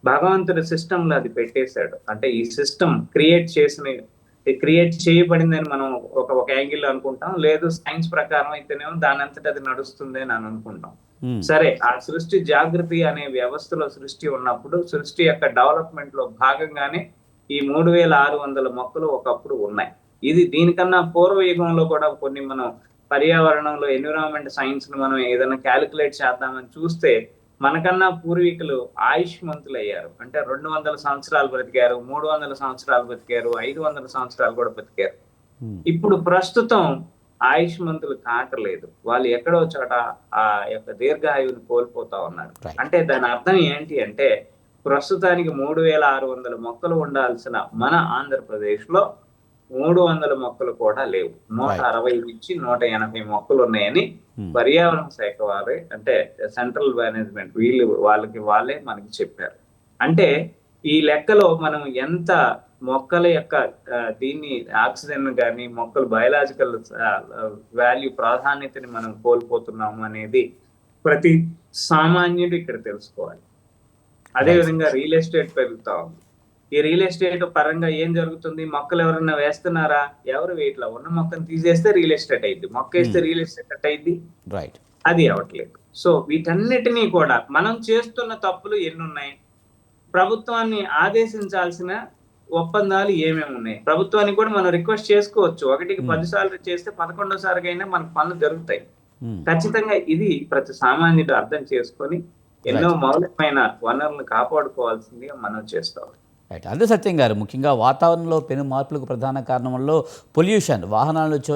భగవంతుడి సిస్టమ్ లో అది పెట్టేశాడు. అంటే ఈ సిస్టమ్ క్రియేట్ చేయబడిందని మనం ఒక యాంగిల్ అనుకుంటాం. లేదు సైన్స్ ప్రకారం అయితేనేమో దాని అంతటా అది నడుస్తుంది అని అనుకుంటాం. సరే, ఆ సృష్టి జాగృతి అనే వ్యవస్థలో సృష్టి ఉన్నప్పుడు సృష్టి యొక్క డెవలప్మెంట్ లో భాగంగానే ఈ 3600 మొక్కలు ఒకప్పుడు ఉన్నాయి. దీనికన్నా పూర్వ యుగంలో కూడా కొన్ని మనం పర్యావరణంలో ఎన్విరాన్మెంట్ సైన్స్ ను మనం ఏదైనా క్యాలిక్యులేట్ చేద్దామని చూస్తే మనకన్నా పూర్వీకులు ఆయుష్మంతులు అయ్యారు. అంటే 200 సంవత్సరాలు బ్రతికారు, 300 సంవత్సరాలు బ్రతికారు, 500 సంవత్సరాలు కూడా బ్రతికారు. ఇప్పుడు ప్రస్తుతం ఆయుష్మంతులు కాకలేదు. వాళ్ళు ఎక్కడో చోట ఆ యొక్క దీర్ఘాయువుని కోల్పోతా ఉన్నారు. అంటే దాని అర్థం ఏంటి అంటే ప్రస్తుతానికి 3600 మొక్కలు ఉండాల్సిన మన ఆంధ్రప్రదేశ్ లో 300 మొక్కలు కూడా లేవు. 160 నుంచి 180 మొక్కలు ఉన్నాయని పర్యావరణ శాఖ వారే, అంటే సెంట్రల్ మేనేజ్మెంట్ వాళ్ళే మనకి చెప్పారు. అంటే ఈ లెక్కలో మనం ఎంత మొక్కల యొక్క దీన్ని ఆక్సిజన్ కానీ మొక్కలు బయలాజికల్ వాల్యూ ప్రాధాన్యతని మనం కోల్పోతున్నాము అనేది ప్రతి సామాన్యుడు ఇక్కడ తెలుసుకోవాలి. అదేవిధంగా రియల్ ఎస్టేట్ పెరుగుతా ఉంది. ఈ రియల్ ఎస్టేట్ పరంగా ఏం జరుగుతుంది? మొక్కలు ఎవరైనా వేస్తున్నారా? ఎవరు వేయట్లా. ఉన్న మొక్కను తీసేస్తే రియల్ ఎస్టేట్ అయింది, మొక్క వేస్తే రియల్ ఎస్టేట్ అయింది, రైట్. అది అవ్వట్లేదు. సో వీటన్నిటినీ కూడా మనం చేస్తున్న తప్పులు ఎన్ని ఉన్నాయి, ప్రభుత్వాన్ని ఆదేశించాల్సిన ఒప్పందాలు ఏమేమి ఉన్నాయి, ప్రభుత్వానికి కూడా మనం రిక్వెస్ట్ చేసుకోవచ్చు. 1కి 10 సార్లు చేస్తే 11వ సారికైనా మనకు పనులు జరుగుతాయి. ఖచ్చితంగా ఇది ప్రతి సామాన్యుడు అర్థం చేసుకొని ఎన్నో మౌలికమైన వనరులను కాపాడుకోవాల్సిందిగా మనం చేస్తాం. రైట్. అదే సత్యం గారు, ముఖ్యంగా వాతావరణంలో పెను మార్పులకు ప్రధాన కారణంలో పొల్యూషన్, వాహనాల నుంచి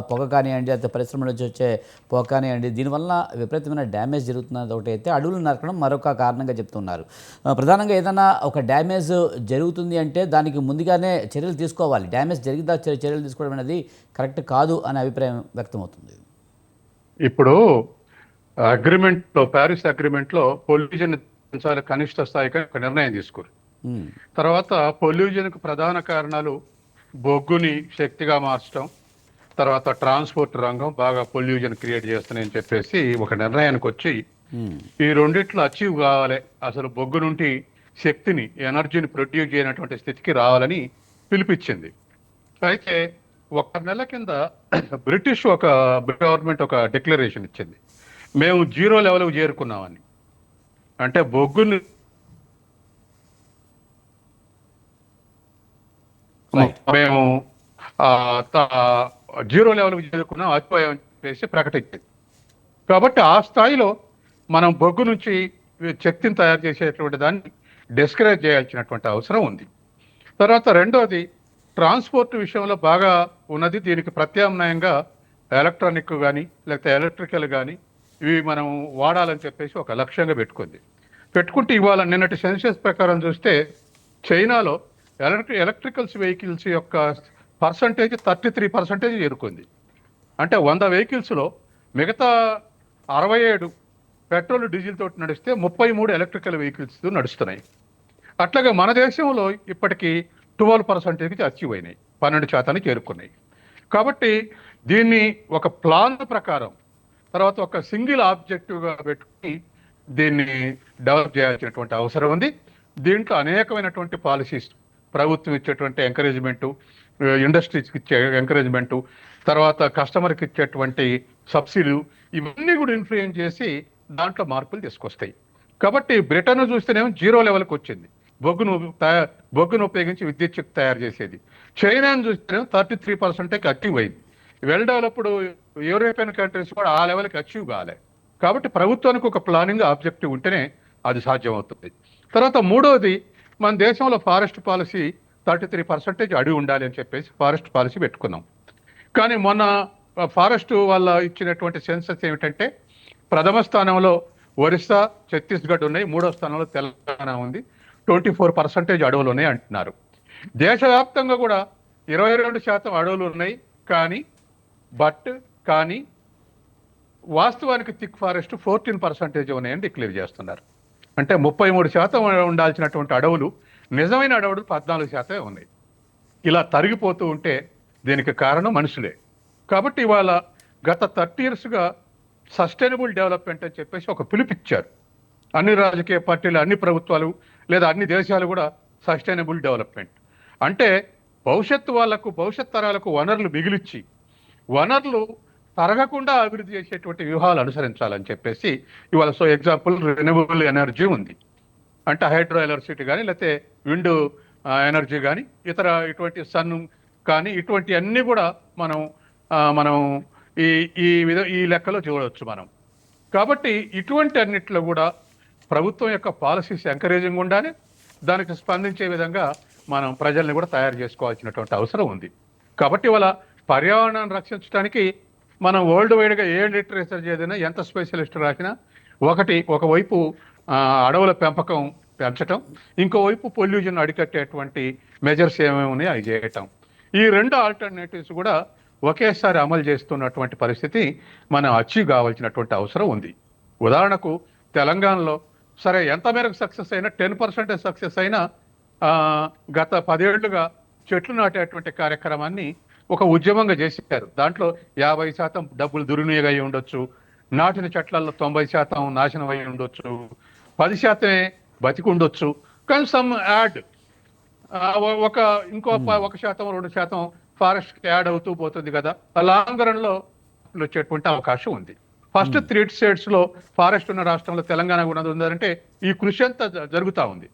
పొగ కానివ్వండి, అయితే పరిశ్రమల నుంచి వచ్చే పొగ కానివ్వండి, దీనివల్ల విపరీతమైన డ్యామేజ్ జరుగుతున్నది ఒకటి అయితే అడవులు నరకడం మరొక కారణంగా చెప్తున్నారు. ప్రధానంగా ఏదైనా ఒక డ్యామేజ్ జరుగుతుంది అంటే దానికి ముందుగానే చర్యలు తీసుకోవాలి. డ్యామేజ్ జరిగితే చర్యలు తీసుకోవడం అనేది కరెక్ట్ కాదు అనే అభిప్రాయం వ్యక్తమవుతుంది. ఇప్పుడు అగ్రిమెంట్లో, ప్యారిస్ అగ్రిమెంట్లో పొల్యూషన్ పెంచాలి కనిష్ట స్థాయికి ఒక నిర్ణయం తీసుకున్నారు. తర్వాత పొల్యూషన్కు ప్రధాన కారణాలు బొగ్గుని శక్తిగా మార్చడం, తర్వాత ట్రాన్స్పోర్ట్ రంగం బాగా పొల్యూషన్ క్రియేట్ చేస్తున్నాయని చెప్పేసి ఒక నిర్ణయానికి వచ్చి ఈ రెండిట్లో అచీవ్ కావాలి, అసలు బొగ్గు నుండి శక్తిని, ఎనర్జీని ప్రొడ్యూస్ చేయనటువంటి స్థితికి రావాలని పిలిపించింది. అయితే 1 నెల కింద బ్రిటిష్ గవర్నమెంట్ ఒక డిక్లరేషన్ ఇచ్చింది, మేము 0 లెవెల్కి చేరుకున్నామని. అంటే బొగ్గుని మేము 0 లెవెల్కి చేరుకున్నాం, అయిపోయామని చెప్పేసి ప్రకటించింది. కాబట్టి ఆ స్థాయిలో మనం బొగ్గు నుంచి శక్తిని తయారు చేసేటువంటి దాన్ని డిస్కరేజ్ చేయాల్సినటువంటి అవసరం ఉంది. తర్వాత రెండోది, ట్రాన్స్పోర్ట్ విషయంలో బాగా ఉన్నది, దీనికి ప్రత్యామ్నాయంగా ఎలక్ట్రానిక్ కానీ లేకపోతే ఎలక్ట్రికల్ కానీ ఇవి మనం వాడాలని చెప్పేసి ఒక లక్ష్యంగా పెట్టుకుంటే ఇవాళ నిన్నటి సెన్సస్ ప్రకారం చూస్తే చైనాలో ఎలక్ట్రికల్స్ వెహికల్స్ యొక్క పర్సంటేజ్ 33% చేరుకుంది. అంటే 100 వెహికల్స్లో మిగతా 67 పెట్రోల్ డీజిల్ తోటి నడిస్తే 33 ఎలక్ట్రికల్ వెహికల్స్ నడుస్తున్నాయి. అట్లాగే మన దేశంలో ఇప్పటికీ 12% అచీవ్ అయినాయి, 12% చేరుకున్నాయి. కాబట్టి దీన్ని ఒక ప్లాన్ ప్రకారం, తర్వాత ఒక సింగిల్ ఆబ్జెక్టివ్గా పెట్టుకుని దీన్ని డెవలప్ చేయాల్సినటువంటి అవసరం ఉంది. దీంట్లో అనేకమైనటువంటి పాలసీస్, ప్రభుత్వం ఇచ్చేటువంటి ఎంకరేజ్మెంటు, ఇండస్ట్రీస్కి ఇచ్చే ఎంకరేజ్మెంటు, తర్వాత కస్టమర్కి ఇచ్చేటువంటి సబ్సిడీలు, ఇవన్నీ కూడా ఇన్ఫ్లుయెన్స్ చేసి దాంట్లో మార్పులు తీసుకొస్తాయి. కాబట్టి బ్రిటన్ చూస్తేనేమో 0 లెవెల్కి వచ్చింది, బొగ్గును ఉపయోగించి విద్యుత్ శక్తి తయారు చేసేది. చైనాను చూస్తేనేమో 33% అచీవ్ అయింది. వెల్ డెవలప్డ్ యూరోపియన్ కంట్రీస్ కూడా ఆ లెవెల్కి అచీవ్ కాలే. కాబట్టి ప్రభుత్వానికి ఒక ప్లానింగ్ ఆబ్జెక్టివ్ ఉంటేనే అది సాధ్యమవుతుంది. తర్వాత మూడవది, మన దేశంలో ఫారెస్ట్ పాలసీ 33% అడవి ఉండాలి అని చెప్పేసి ఫారెస్ట్ పాలసీ పెట్టుకున్నాం. కానీ మొన్న ఫారెస్ట్ వాళ్ళ ఇచ్చినటువంటి సెన్సస్ ఏమిటంటే ప్రథమ స్థానంలో ఒరిస్సా, ఛత్తీస్గఢ్ ఉన్నాయి, 3వ స్థానంలో తెలంగాణ ఉంది, 24% అడవులు ఉన్నాయి అంటున్నారు. దేశవ్యాప్తంగా కూడా 22% అడవులు ఉన్నాయి, కానీ వాస్తవానికి థిక్ ఫారెస్ట్ 14% ఉన్నాయని డిక్లేర్ చేస్తున్నారు. అంటే 33% ఉండాల్సినటువంటి అడవులు, నిజమైన అడవులు 14% ఉన్నాయి. ఇలా తరిగిపోతూ ఉంటే దీనికి కారణం మనుషులే. కాబట్టి ఇవాళ గత 30 yearsగా సస్టైనబుల్ డెవలప్మెంట్ అని చెప్పేసి ఒక పిలుపిచ్చారు అన్ని రాజకీయ పార్టీలు, అన్ని ప్రభుత్వాలు, లేదా అన్ని దేశాలు కూడా. సస్టైనబుల్ డెవలప్మెంట్ అంటే భవిష్యత్ తరాలకు వనరులు మిగిలిచ్చి, వనరులు తరగకుండా అభివృద్ధి చేసేటువంటి వ్యూహాలు అనుసరించాలని చెప్పేసి ఇవాళ. సో ఎగ్జాంపుల్, రెన్యూవబుల్ ఎనర్జీ ఉంది, అంటే హైడ్రో ఎలక్ట్రిసిటీ కానీ, లేకపోతే విండ్ ఎనర్జీ కానీ, ఇతర ఇటువంటి సన్ కానీ, ఇటువంటి అన్నీ కూడా మనం ఈ లెక్కలో చూడవచ్చు మనం. కాబట్టి ఇటువంటి అన్నిట్లో కూడా ప్రభుత్వం యొక్క పాలసీస్ ఎంకరేజింగ్ ఉండాలి, దానికి స్పందించే విధంగా మనం ప్రజల్ని కూడా తయారు చేసుకోవాల్సినటువంటి అవసరం ఉంది. కాబట్టి ఇవాళ పర్యావరణాన్ని రక్షించడానికి మనం వరల్డ్ వైడ్గా ఏ లిటరేచర్ చేసినా, ఎంత స్పెషలిస్ట్ రాసినా ఒకవైపు అడవుల పెంచటం, ఇంకోవైపు పొల్యూషన్ అడికట్టేటువంటి మెజర్స్ ఏమేమి ఉన్నాయో అవి చేయటం, ఈ 2 ఆల్టర్నేటివ్స్ కూడా ఒకేసారి అమలు చేస్తున్నటువంటి పరిస్థితి మనం అచీవ్ కావాల్సినటువంటి అవసరం ఉంది. ఉదాహరణకు తెలంగాణలో సరే ఎంత మేరకు సక్సెస్ అయినా, 10% సక్సెస్ అయినా గత 10 ఏళ్లుగా చెట్లు నాటేటువంటి కార్యక్రమాన్ని ఒక ఉద్యమంగా చేశారు. దాంట్లో 50% డబ్బులు దుర్వినియోగం అయి ఉండొచ్చు, నాటిన చెట్లలో 90% నాశనం అయి ఉండొచ్చు, 10% బతికి ఉండొచ్చు. కానీ సమ్ యాడ్ ఒక ఇంకో 1%, 2% ఫారెస్ట్ యాడ్ అవుతూ పోతుంది కదా, లాంగ్ రన్ లో వచ్చేటువంటి అవకాశం ఉంది. ఫస్ట్ 3 states లో ఫారెస్ట్ ఉన్న రాష్ట్రంలో తెలంగాణ కూడా ఉందంటే ఈ కృషి అంతా జరుగుతూ ఉంది.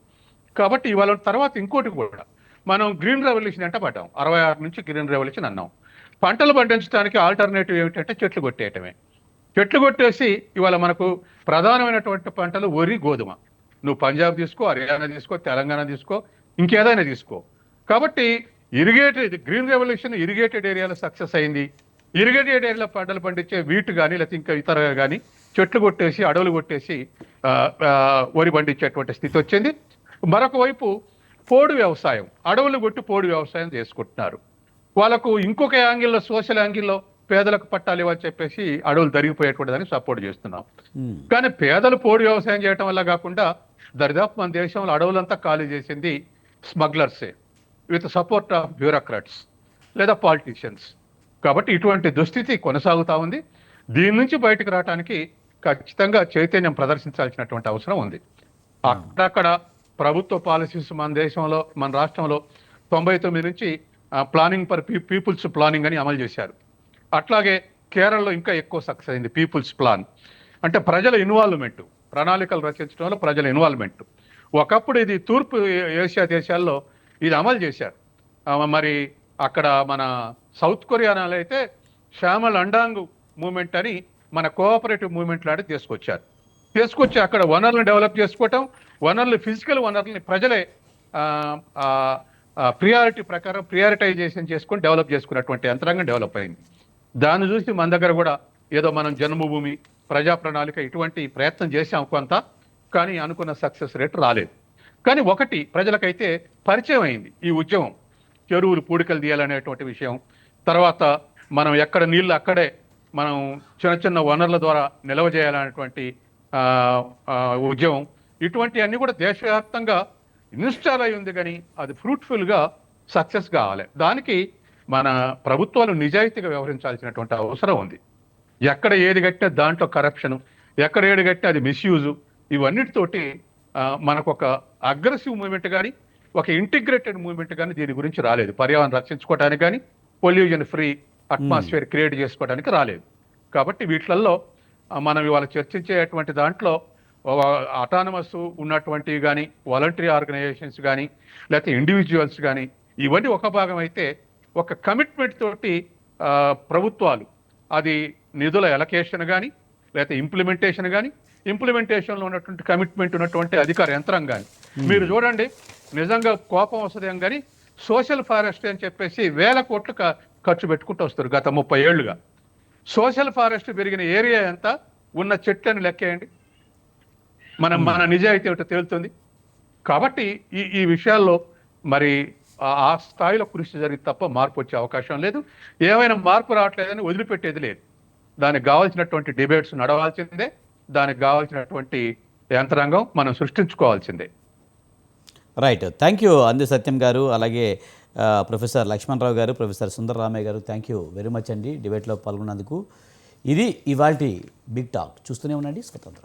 కాబట్టి ఇవాళ తర్వాత ఇంకోటి కూడా మనం గ్రీన్ రెవల్యూషన్ అంటే పడ్డాం. 66 నుంచి గ్రీన్ రెవల్యూషన్ అన్నాం. పంటలు పండించడానికి ఆల్టర్నేటివ్ ఏమిటంటే చెట్లు కొట్టేయటమే. చెట్లు కొట్టేసి ఇవాళ మనకు ప్రధానమైనటువంటి పంటలు వరి, గోధుమ. నువ్వు పంజాబ్ తీసుకో, హర్యానా తీసుకో, తెలంగాణ తీసుకో, ఇంకేదైనా తీసుకో. కాబట్టి గ్రీన్ రెవల్యూషన్ ఇరిగేటెడ్ ఏరియాలో సక్సెస్ అయింది. ఇరిగేటెడ్ ఏరియాలో పంటలు పండించే వీట్ కానీ లేకపోతే ఇంకా ఇతర కానీ చెట్లు కొట్టేసి, అడవులు కొట్టేసి వరి పండించేటువంటి స్థితి వచ్చింది. మరొక వైపు పోడు వ్యవసాయం, అడవులు కొట్టి పోడు వ్యవసాయం చేసుకుంటున్నారు. వాళ్ళకు ఇంకొక యాంగిల్లో, సోషల్ యాంగిల్లో పేదలకు పట్టాలి అని చెప్పేసి అడవులు తరిగిపోయేటువంటి దాన్ని సపోర్ట్ చేస్తున్నాం. కానీ పేదలు పోడు వ్యవసాయం చేయటం వల్ల కాకుండా దరిదాపు మన దేశంలో అడవులంతా ఖాళీ చేసింది స్మగ్లర్సే, విత్ సపోర్ట్ ఆఫ్ బ్యూరోక్రాట్స్ లేదా పాలిటీషియన్స్. కాబట్టి ఇటువంటి దుస్థితి కొనసాగుతా ఉంది. దీని నుంచి బయటకు రావడానికి ఖచ్చితంగా చైతన్యం ప్రదర్శించాల్సినటువంటి అవసరం ఉంది. అక్కడక్కడ ప్రభుత్వ పాలసీస్ మన దేశంలో, మన రాష్ట్రంలో 99 నుంచి ప్లానింగ్ ఫర్ పీపుల్స్ ప్లానింగ్ అని అమలు చేశారు. అట్లాగే కేరళలో ఇంకా ఎక్కువ సక్సెస్ అయింది పీపుల్స్ ప్లాన్. అంటే ప్రజల ఇన్వాల్వ్మెంట్, ప్రణాళికలు రచించడంలో ప్రజల ఇన్వాల్వ్మెంట్. ఒకప్పుడు ఇది తూర్పు ఏషియా దేశాల్లో ఇది అమలు చేశారు. మరి అక్కడ మన సౌత్ కొరియాలో అయితే శ్యామల్ అండాంగ్ మూమెంట్ అని మన కోఆపరేటివ్ మూమెంట్ లాంటి తీసుకొచ్చి అక్కడ వనరులను డెవలప్ చేసుకోవటం, ఫిజికల్ వనరుల్ని ప్రజలే ప్రియారిటీ ప్రకారం ప్రియారిటైజేషన్ చేసుకొని డెవలప్ చేసుకున్నటువంటి యంత్రాంగం డెవలప్ అయింది. దాన్ని చూసి మన దగ్గర కూడా ఏదో మనం జన్మభూమి, ప్రజా ప్రణాళిక ఇటువంటి ప్రయత్నం చేసాం కొంత, కానీ అనుకున్న సక్సెస్ రేట్ రాలేదు. కానీ ఒకటి ప్రజలకైతే పరిచయం అయింది ఈ ఉద్యమం, చెరువులు పూడికలు తీయాలనేటువంటి విషయం. తర్వాత మనం ఎక్కడ నీళ్ళు అక్కడే మనం చిన్న చిన్న వనరుల ద్వారా నిల్వ చేయాలనేటువంటి ఉద్యమం. ఇటువంటి అన్ని కూడా దేశవ్యాప్తంగా ఇన్స్టాల్ అయి ఉంది, కానీ అది ఫ్రూట్ఫుల్గా సక్సెస్ కావాలి. దానికి మన ప్రభుత్వాలు నిజాయితీగా వ్యవహరించాల్సినటువంటి అవసరం ఉంది. ఎక్కడ ఏది కట్టినా దాంట్లో కరప్షన్, ఎక్కడ ఏది కట్టినా అది మిస్యూజు, ఇవన్నిటితోటి మనకు ఒక అగ్రెసివ్ మూవ్మెంట్ కానీ, ఒక ఇంటిగ్రేటెడ్ మూవ్మెంట్ కానీ దీని గురించి రాలేదు. పర్యావరణం రక్షించుకోవడానికి కానీ, పొల్యూషన్ ఫ్రీ అట్మాస్ఫియర్ క్రియేట్ చేసుకోవడానికి రాలేదు. కాబట్టి వీటిల్లో మనం ఇవాళ చర్చించేటువంటి దాంట్లో అటానమస్ ఉన్నటువంటివి కానీ, వాలంటరీ ఆర్గనైజేషన్స్ కానీ, లేకపోతే ఇండివిజువల్స్ కానీ, ఇవన్నీ ఒక భాగం అయితే ఒక కమిట్మెంట్ తోటి ప్రభుత్వాలు అది నిధుల ఎలకేషన్ కానీ, లేకపోతే ఇంప్లిమెంటేషన్ కానీ, ఇంప్లిమెంటేషన్లో ఉన్నటువంటి కమిట్మెంట్ ఉన్నటువంటి అధికార యంత్రం కానీ మీరు చూడండి, నిజంగా కోపం వస్తుంది కానీ సోషల్ ఫారెస్ట్ అని చెప్పేసి 1000 కోట్లు ఖర్చు పెట్టుకుంటూ వస్తారు గత 30 ఏళ్లుగా. సోషల్ ఫారెస్ట్ పెరిగిన ఏరియా ఎంత, ఉన్న చెట్లను లెక్కేయండి, మన నిజాయితీ ఏమిటో తేలుతుంది. కాబట్టి ఈ విషయాల్లో మరి ఆ స్థాయిలో కృషి జరిగి తప్ప మార్పు వచ్చే అవకాశం లేదు. ఏమైనా మార్పు రావట్లేదని వదిలిపెట్టేది లేదు. దానికి కావాల్సినటువంటి డిబేట్స్ నడవాల్సిందే, దానికి కావాల్సినటువంటి యంత్రాంగం మనం సృష్టించుకోవాల్సిందే. రైట్, థ్యాంక్ యూ అంది సత్యం గారు, అలాగే ప్రొఫెసర్ లక్ష్మణరావు గారు, ప్రొఫెసర్ సుందరరామయ్య గారు, థ్యాంక్ యూ వెరీ మచ్ అండి డిబేట్లో పాల్గొన్నందుకు. ఇది ఇవాల్టి బిగ్ టాక్. చూస్తూనే ఉండండి స్వతంత్ర.